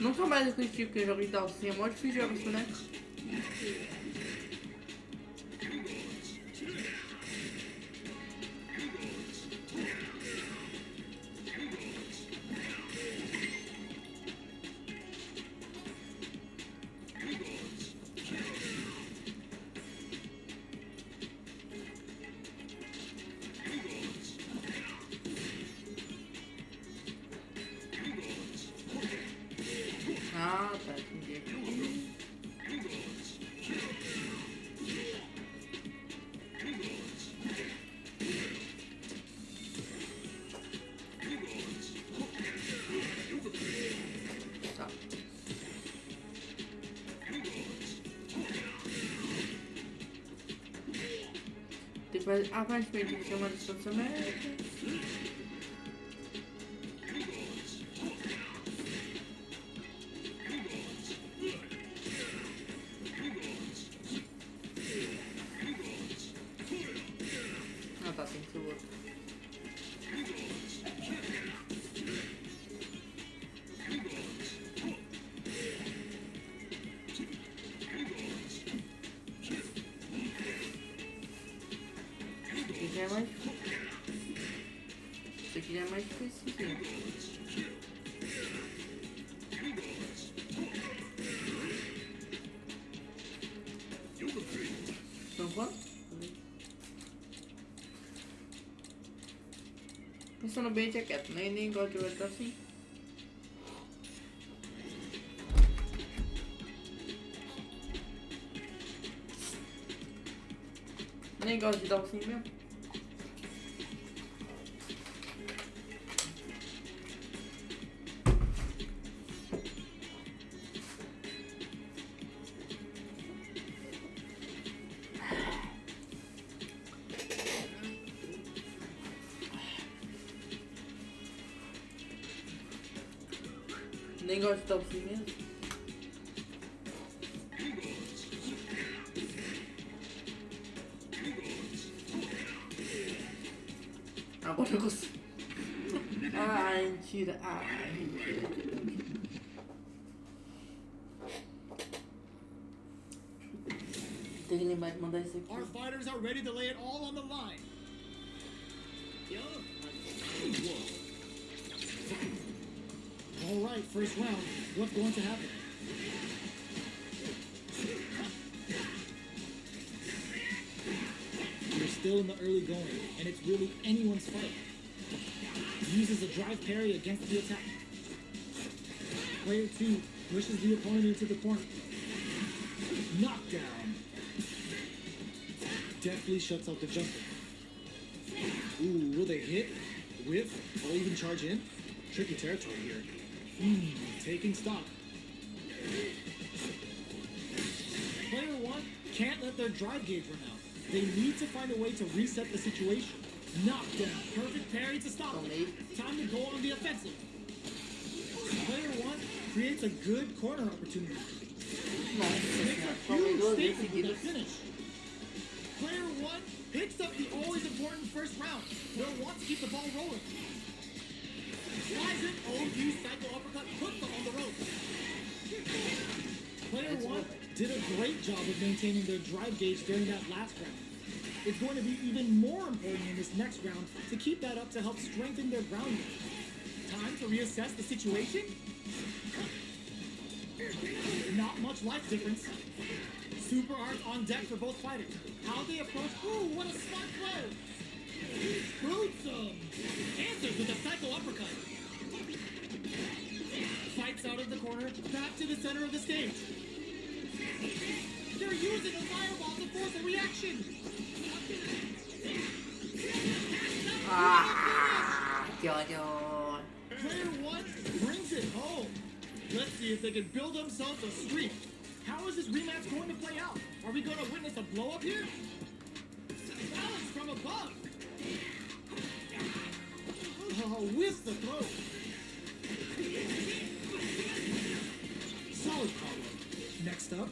Nunca mais eu critico que jogo de dalcinha, é mó difícil jogar isso, né? Ah, tá, entendi. Tá. Depois, aparentemente, tem uma distância média. Ah tá, tem que ser o outro. Esse aqui já é mais difícil. Esse aqui já é mais difícil. Então quanto? Pensando bem, tinha quieto, nem gosto de jogar assim. Nem gosto de dar assim mesmo. Nem gosto de dar assim mesmo. Agora eu consigo. Ai, mentira. Ai, mentira. Tem que lembrar de mandar isso aqui. Our fighters are ready to lay it all on the line. right, first round. What's going to happen? We're still in the early going, and it's really anyone's fight. Uses a drive parry against the attack. Player 2 pushes the opponent into the corner. Knockdown. Deftly shuts out the jumper. Ooh, will they hit, whiff, or even charge in? Tricky territory here. Taking stock. Player 1 can't let their drive gauge run out. They need to find a way to reset the situation. Knockdown. Perfect parry to stop it. Time to go on the offensive. Player 1 creates a good corner opportunity. Makes a huge statement with that finish. Player 1 picks up the always important first round. They'll want to keep the ball rolling. Flies it, OU cycle uppercut, puts them on the ropes. Player 1 did a great job of maintaining their drive gauge during that last round. It's going to be even more important in this next round to keep that up to help strengthen their ground game. Time to reassess the situation. Not much life difference. Super arts on deck for both fighters. How they approach. Ooh, what a smart throw! Boots him! Answers with a cycle uppercut. Fights out of the corner, back to the center of the stage. They're using a fireball to force a reaction. Player 1 brings it home. Let's see if they can build themselves a streak. How is this rematch going to play out? Are we going to witness a blow up here? Balance from above. Oh, whiffs the throw. Solid combo. Next up.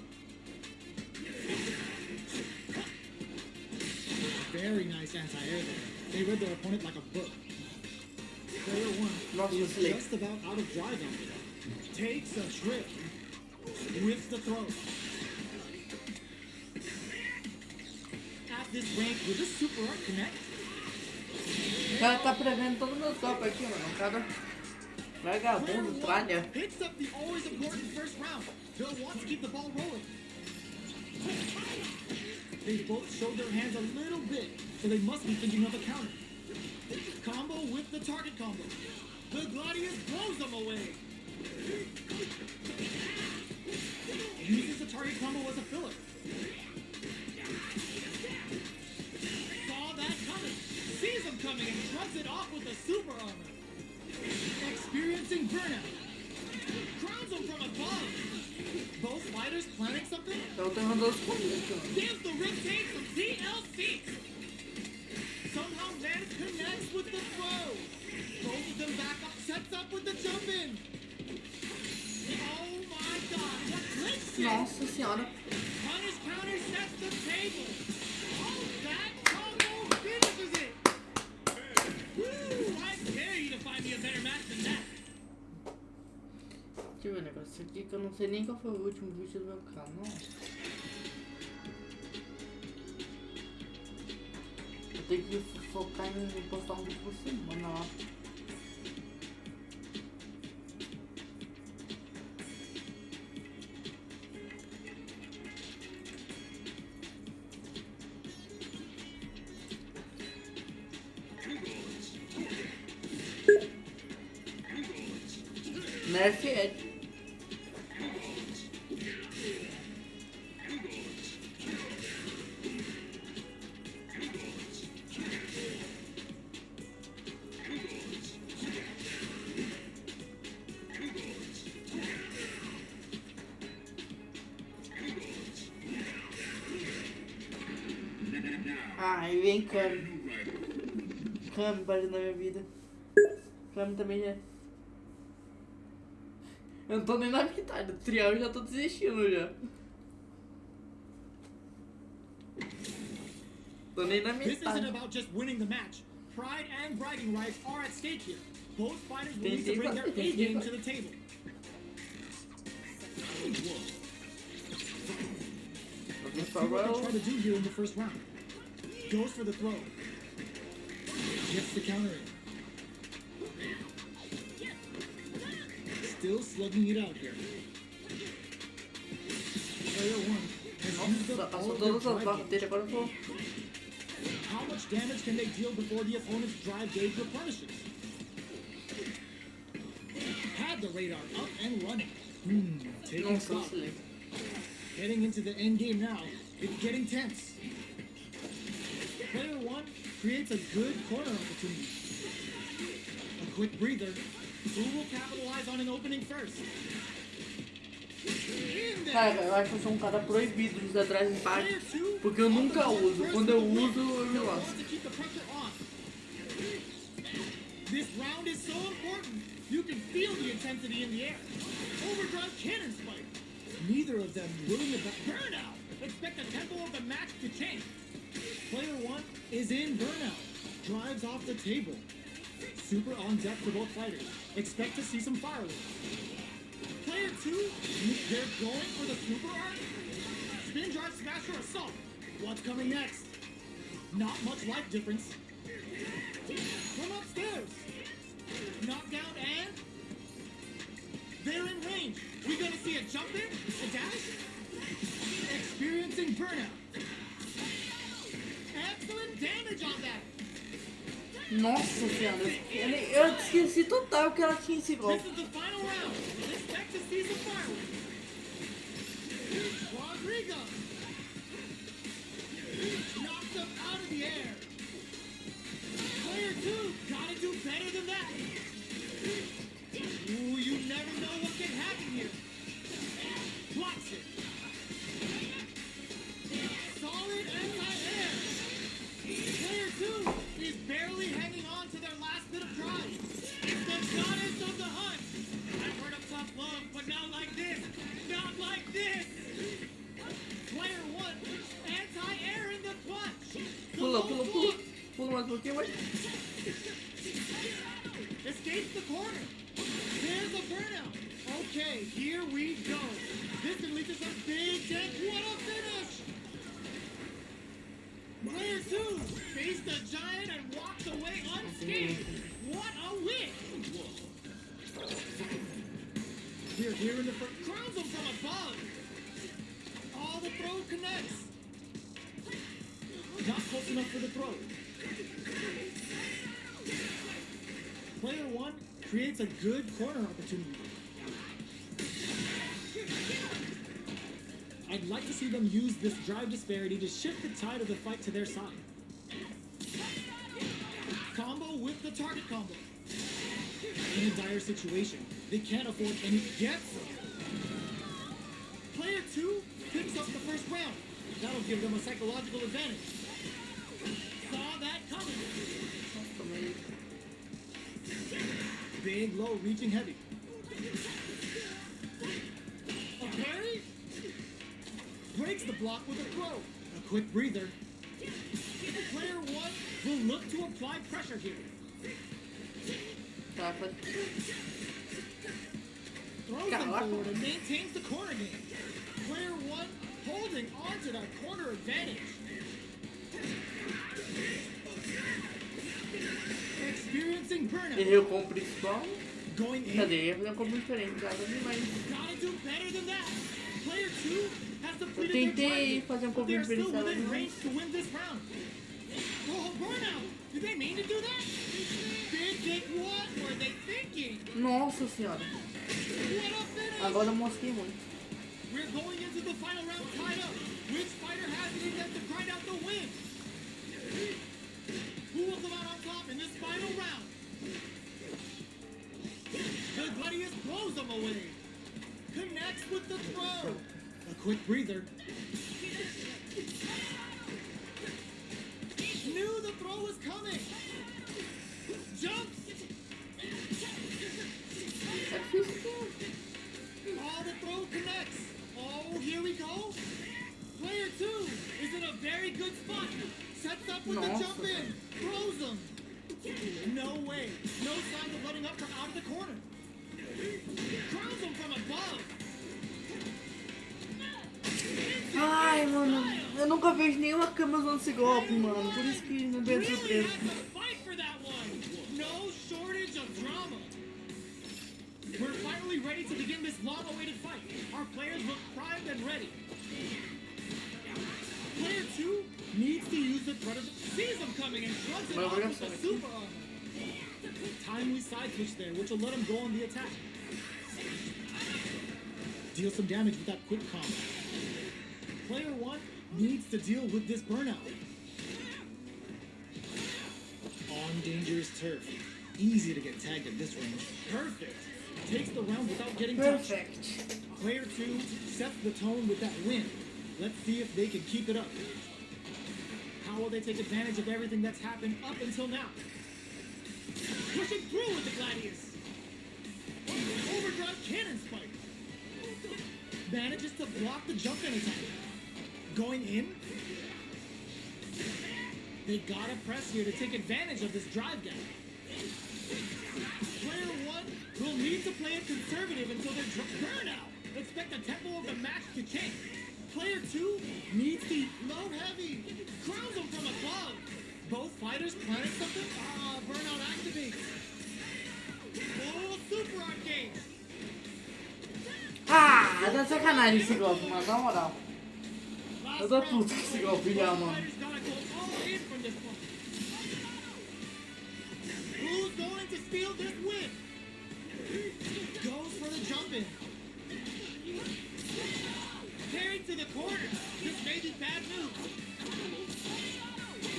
Very nice anti-air there. They read their opponent like a book. Player 1 is just about out of drive on it. Takes a trip. Whiffs the throw. At this rank, will this super art connect? O cara tá prevendo todos os meus golpes aqui, mano. O cara vagabundo, tralha. Picks up the always important first round. They'll want to keep the ball rolling. They both showed their hands a little bit, so they must be thinking of a counter. Combo with the target combo. The Gladius blows them away. Uses the target combo as a filler. Saw that coming. Sees him coming and shrugs it off with the super armor. Experiencing burnout. Crowns him from above. Both fighters planning something? Gives the riptide from TLC. Somehow man connects with the throw. Both of them back up, sets up with the jump in. Oh my god, what glitch! Nossa senhora. Punish counter sets the table. Oh, that combo finishes it. Woo! I dare you to find me a better match than that. Deixa eu ver um negócio aqui que eu não sei nem qual foi o último vídeo do meu canal. Eu tenho que focar em postar um vídeo por semana lá. Nerf Ed. Ai, vem Kami. Kami apareceu na minha vida. Kami também já. Eu não tô nem na metade do trial e já tô desistindo já. Tô nem na This isn't metade. about just winning the match. Pride and bragging rights are at stake here. Both fighters will need to bring their A game to the table. Let's see what they try to do here in the first round. Goes for the throw. Gets the counter in. still slugging it out here. Player 1 has used Nossa, up all passou of their todas as drive barras gauge. dele, agora eu vou... How much damage can they deal before the opponent's drive gauge replenishes? Had the radar up and running. Taking Nossa, stock. excelente. Heading into the end game now. It's getting tense. Player 1 creates a good corner opportunity. A quick breather. Who will capitalize on an opening first? In there. Cara, eu acho que eu sou um cara proibido de usar drive back, porque eu nunca uso. Quando eu uso, eu me lasco. This round is so important. You can feel the intensity in the air. Overdrive cannon spike. Neither of them willing to burnout. Expect the tempo of the match to change. Player 1 is in burnout. Drives off the table. Super on deck for both fighters. Expect to see some fireworks. Player 2, they're going for the super art. Spin drive smasher assault. What's coming next? Not much life difference. From upstairs. Knockdown and they're in range. We gonna see a jump in? A dash? Experiencing burnout. Excellent damage on that. Nossa senhora, eu esqueci total que ela tinha esse This golpe. is the final round. Expect to see some fireworks. Rodrigo knocks him out of the air. Player 2 gotta do better than that. Ooh, you never know what can happen here. Blocks it. Solid anti-air. Player 2 is barely hanging on to their last bit of drive. It's the goddess of the hunt. I've heard of tough love, but not like this. Not like this. Player 1, anti-air in the clutch. Pula, pula, pula. Pula mais um pouquinho, mas... Escapes the corner. There's a burnout. Okay, here we go. This can lead to some big death. What a finish! Player 2 faced a giant and walked away unscathed. What a win! We're here in the front. Crowns him from above. All the throw connects. Not close enough for the throw. Player 1 creates a good corner opportunity. I'd like to see them use this drive disparity to shift the tide of the fight to their side. Combo with the target combo. In a dire situation, they can't afford any gets. Player 2 picks up the first round. That'll give them a psychological advantage. Saw that coming. Big low, reaching heavy. A parry? Breaks the block with a throw. A quick breather. Player 1 will look to apply pressure here. Tá, pode... Throws them forward and maintains the corner game. Player 1 holding on to that corner advantage. Experiencing burnout. Errei o combo principal. Going in. Cadê? Ia fazer um combo diferente, cara. Mas... Gotta do better than that. Player 2 has Eu depleted their tentei target, fazer um but combo they're still diferenciado, within mas... range to win this round. Oh, burnout! Did they mean to do that? Big, what were they thinking? Nossa senhora. What a finish! Agora eu mosquei muito. We're going into the final round tied up. Which fighter has it in them to grind out the win? Who will come out on top in this final round? The Gladius blows them away. Connects with the throw. A quick breather. Knew the throw was coming. Jumps. É difícil. All the throw connects. Oh, here we go. Player 2 is in a very good spot. Sets up with the jump in. Throws him. No way. No signs of letting up from out of the corner. Crowns him from above. Ai, mano, eu nunca vejo nenhuma câmera usando esse golpe, mano. Por isso que não veio Really surpresa. has to fight for that one. No shortage of drama. We're finally ready to begin this long-awaited fight. Our players look primed and ready. Player 2 needs to use the threat of the... sees him coming and shrugs it off with a super armor. Timely side switch there, which will let him go on the attack. Deal some damage with that quick combo. Player 1 needs to deal with this burnout. On dangerous turf. Easy to get tagged at this range. Perfect. Takes the round without getting touched. Player 2 sets the tone with that win. Let's see if they can keep it up. How will they take advantage of everything that's happened up until now? Pushing through with the Gladius. Overdrive cannon spike. Manages to block the jump in attack. Going in. They gotta press here to take advantage of this drive gap. Player 1 will need to play it conservative until they burn out. Expect the tempo of the match to change. Player 2 needs the low heavy. Crowns him from above. Both fighters planning something? Burnout activates. Oh, super arcade. Ah, tá sacanagem esse golpe, mano, na moral. Eu tô puto com esse golpe já, mano. Who's going to steal this win? Goes for the jump in. Carried to the corner. This may be bad news.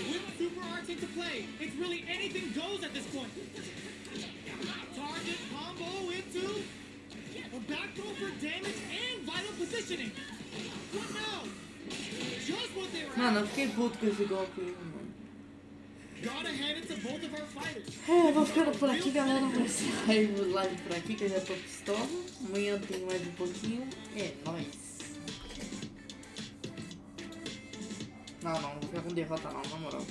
With super arts into play, it's really anything goes at this point. Target combo into a back throw for damage and vital positioning. What now? Just what they were after. Mano, eu fiquei puto com esse golpe, mano. Gotta hand it to both of our fighters. É, vou ficando por aqui, galera. Vou sair o live por aqui, que eu já tô pistola. Amanhã tem mais um pouquinho. É nóis. Não vou ficar com derrota não, na moral.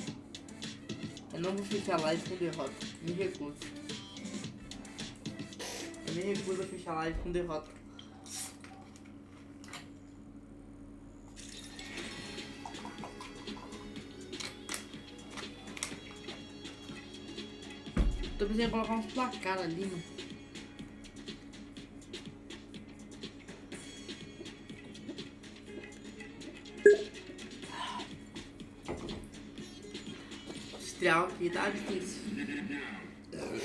Eu não vou fechar live com derrota. Me recuso. Eu me recuso a fechar live com derrota. Tô precisando colocar uns placar ali, mano. Esse trial aqui tá difícil.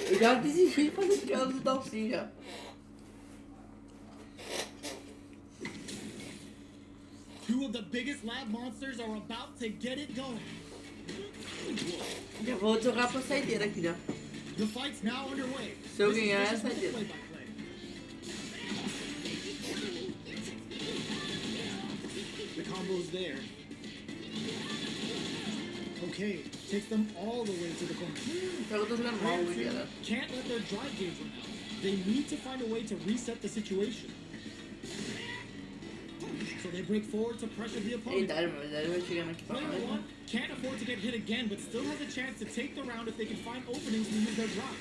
Eu já desisti de fazer trial do Dalsin já. Two of the biggest lab monsters are about to get it going. Já vou jogar pra saideira aqui já. The fight's now underway. Se eu ganhar essa play saideira. by play. The combo's there. Okay, takes them all the way to the corner. Eu tô jogando mal hoje, galera. Can't let their drive gauge run out. They need to find a way to reset the situation. So they break forward to pressure the opponent. Eita, mas ele vai chegando aqui pra Player nós. 1 can't afford to get hit again, but still has a chance to take the round if they can find openings to use their drive.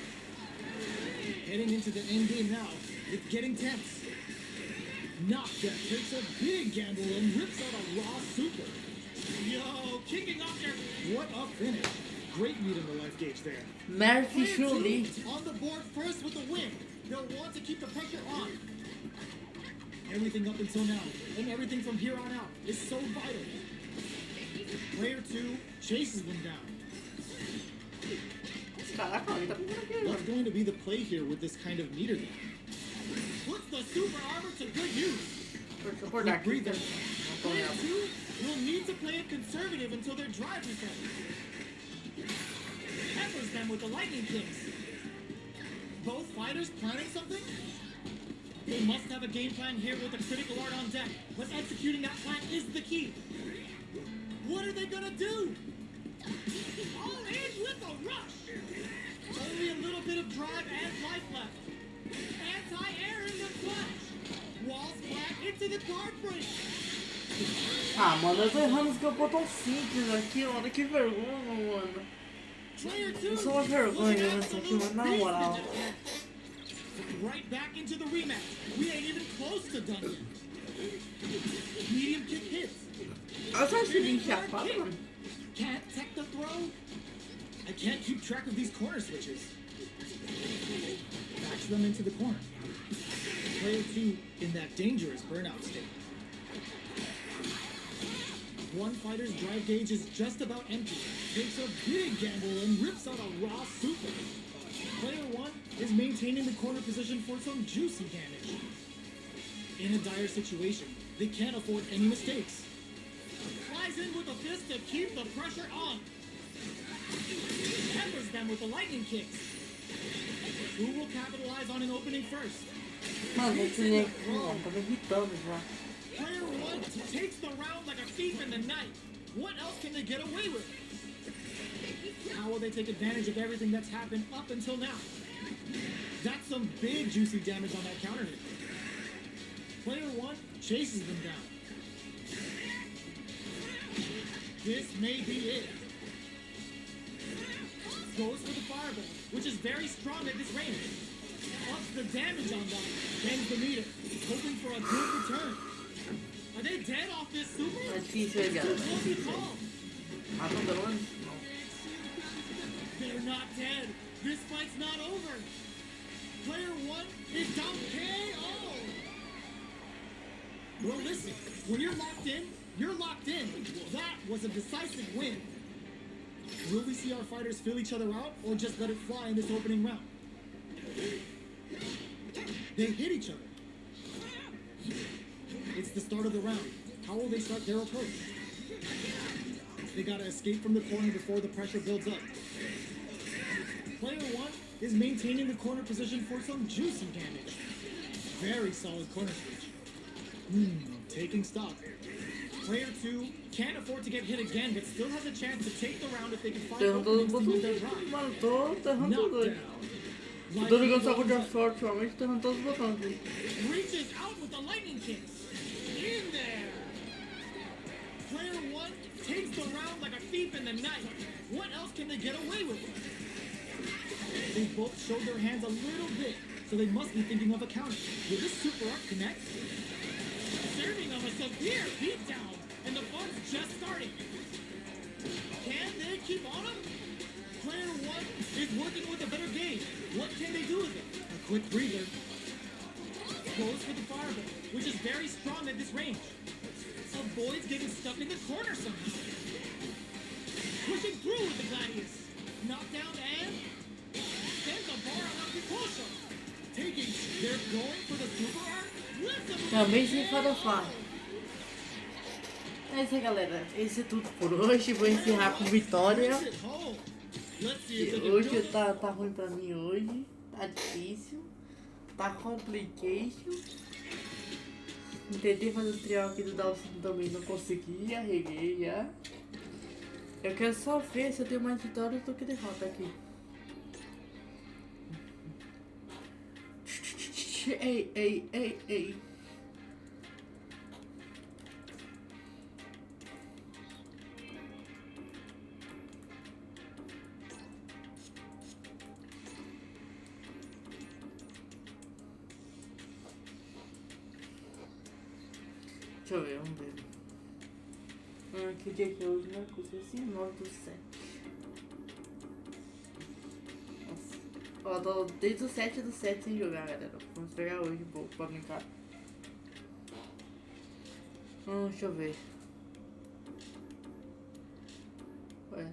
Heading into the end game now, it's getting tense. Knockdown takes a big gamble and rips out a raw super. Yo, kicking off their... What a finish. Great read in the life gauge there. Murphy Player surely. 2 on the board first with the win. They'll want to keep the pressure on. Everything up until now, and everything from here on out, is so vital. Player 2 chases them down. Caraca, ele tá pegando aqui, mano. What's going to be the play here with this kind of meter gap? Puts the super armor to good use. Deixa eu acordar aqui. Breather. Não tô Player nessa. 2 will need to play it conservative until their drive resets. Peppers them with the lightning kicks. Both fighters planning something? They must have a game plan here with a critical art on deck, but executing that plan is the key. What are they gonna do? All in with a rush! Only a little bit of drive and life left. Anti-air in the flash. Wall splat into the guard break. Ah, mano, eu tô errando os campos tão simples aqui, mano. Que vergonha, mano. Player 2 Eu sou uma vergonha nessa aqui, mano, na moral. Right back into the rematch. We ain't even close to done yet. Medium kick hits. Eu só achei bem chapado, mano. Can't tech the throw. I can't keep track of these corner switches. Backs them into the corner. Player 2 in that dangerous burnout state. One fighter's drive gauge is just about empty, takes a big gamble and rips out a raw super. Player 1 is maintaining the corner position for some juicy damage. In a dire situation, they can't afford any mistakes. Flies in with a fist to keep the pressure on. Peppers them with the lightning kicks. Who will capitalize on an opening first? Mano, esse nego, tá me irritando já. Player 1 takes the round like a thief in the night. What else can they get away with? How will they take advantage of everything that's happened up until now? That's some big juicy damage on that counter hit. Player 1 chases them down. This may be it. Goes for the fireball, which is very strong at this range. Ups the damage on that, bends the meter, hoping for a good return. Are they dead off this super? Tá difícil, galera. Tá difícil. Ah, tá dando? Não. They're not dead. This fight's not over. Player 1 is down KO. Well, listen, when you're locked in, you're locked in. That was a decisive win. Will we see our fighters fill each other out or just let it fly in this opening round? They hit each other. It's the start of the round. How will they start their approach? They gotta escape from the corner before the pressure builds up. Player 1 is maintaining the corner position for some juicy damage. Very solid corner switch. Taking stock. Player 2 can't afford to get hit again, but still has a chance to take the round if they can find openings to use their drive. Mano, tô errando tudo hoje. Eu tô jogando só com o sorte, ultimamente tô errando todos os botões aqui. Reaches out with the lightning kicks. In there. Player 1 takes the round like a thief in the night. What else can they get away with? They both showed their hands a little bit, so they must be thinking of a counter. Will this super up connect? Serving them a severe beatdown, and the fun's just starting. Can they keep on him? Player 1 is working with a better game. What can they do with it? A quick breather. Goes for the fireball, which is very strong at this range. Avoids getting stuck in the corner somehow. Pushing through with the Gladius. Knockdown and sends a bar on Akikoso. Taking, they're going for the super arc. Também sem farofar. É isso aí, galera. Esse é tudo por hoje. Vou encerrar com vitória. E hoje tá ruim pra mim hoje. Tá difícil. Tá complication. Tentei fazer o trial aqui do Dalcino também, não consegui. Arreguei já. Eu quero só ver se eu tenho mais vitórias do que derrota aqui. Ei. Deixa eu ver, vamos ver. Que dia que é hoje, né? Custa assim, 9/7. Nossa. Ó, tô desde o 7/7 sem jogar, galera. Vamos pegar hoje um pouco pra brincar. Deixa eu ver. Ué,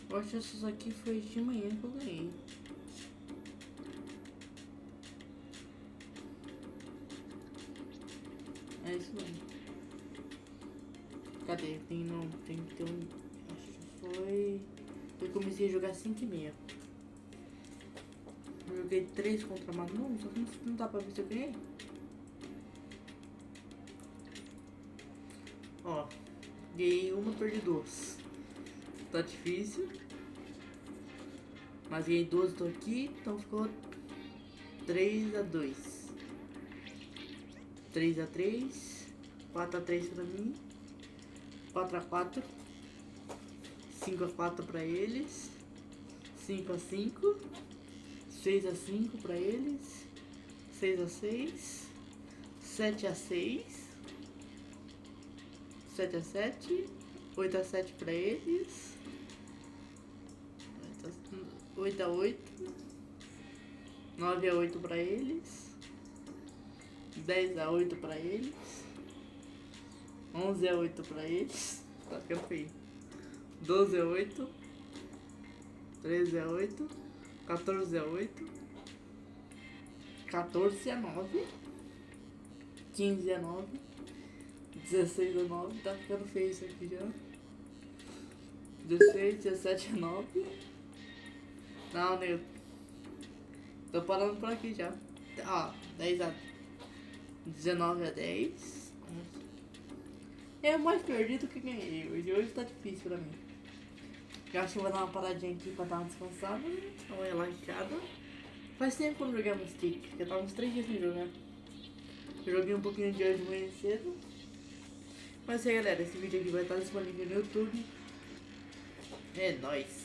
eu acho que isso aqui foi de manhã que eu ganhei. É isso mesmo. Cadê? Tem que ter um. Acho que foi. Eu comecei a jogar 5:30. Eu joguei 3 contra Manu, só que não dá pra ver se eu ganhei. Ó, ganhei uma, perdi 2. Tá difícil. Mas ganhei 12, tô aqui, então ficou 3-2. 3-3, 4-3 pra mim, 4-4, 5-4 pra eles, 5-5, 6-5 pra eles, 6-6, 7-6, 7-7, 8-7 pra eles, 8 a 8. 9 a 8 pra eles. 10 a 8 pra eles. 11 a 8 pra eles. Tá ficando feio. 12 a 8. 13 a 8. 14 a 8. 14 a 9. 15 a 9. 16 a 9. Tá ficando feio isso aqui já. 16, 17 a 9. Não, nego. Tô parando por aqui já. Ó, 10 a 19 a 10. É mais perdido que ganhei. Hoje tá difícil pra mim. Eu acho que vou dar uma paradinha aqui pra dar uma descansada. Uma relaxada. Faz tempo que eu não joguei um stick. Eu tava uns 3 dias sem jogar. Eu joguei um pouquinho de hoje manhã cedo. Mas é, galera, esse vídeo aqui vai estar disponível no YouTube. É nóis.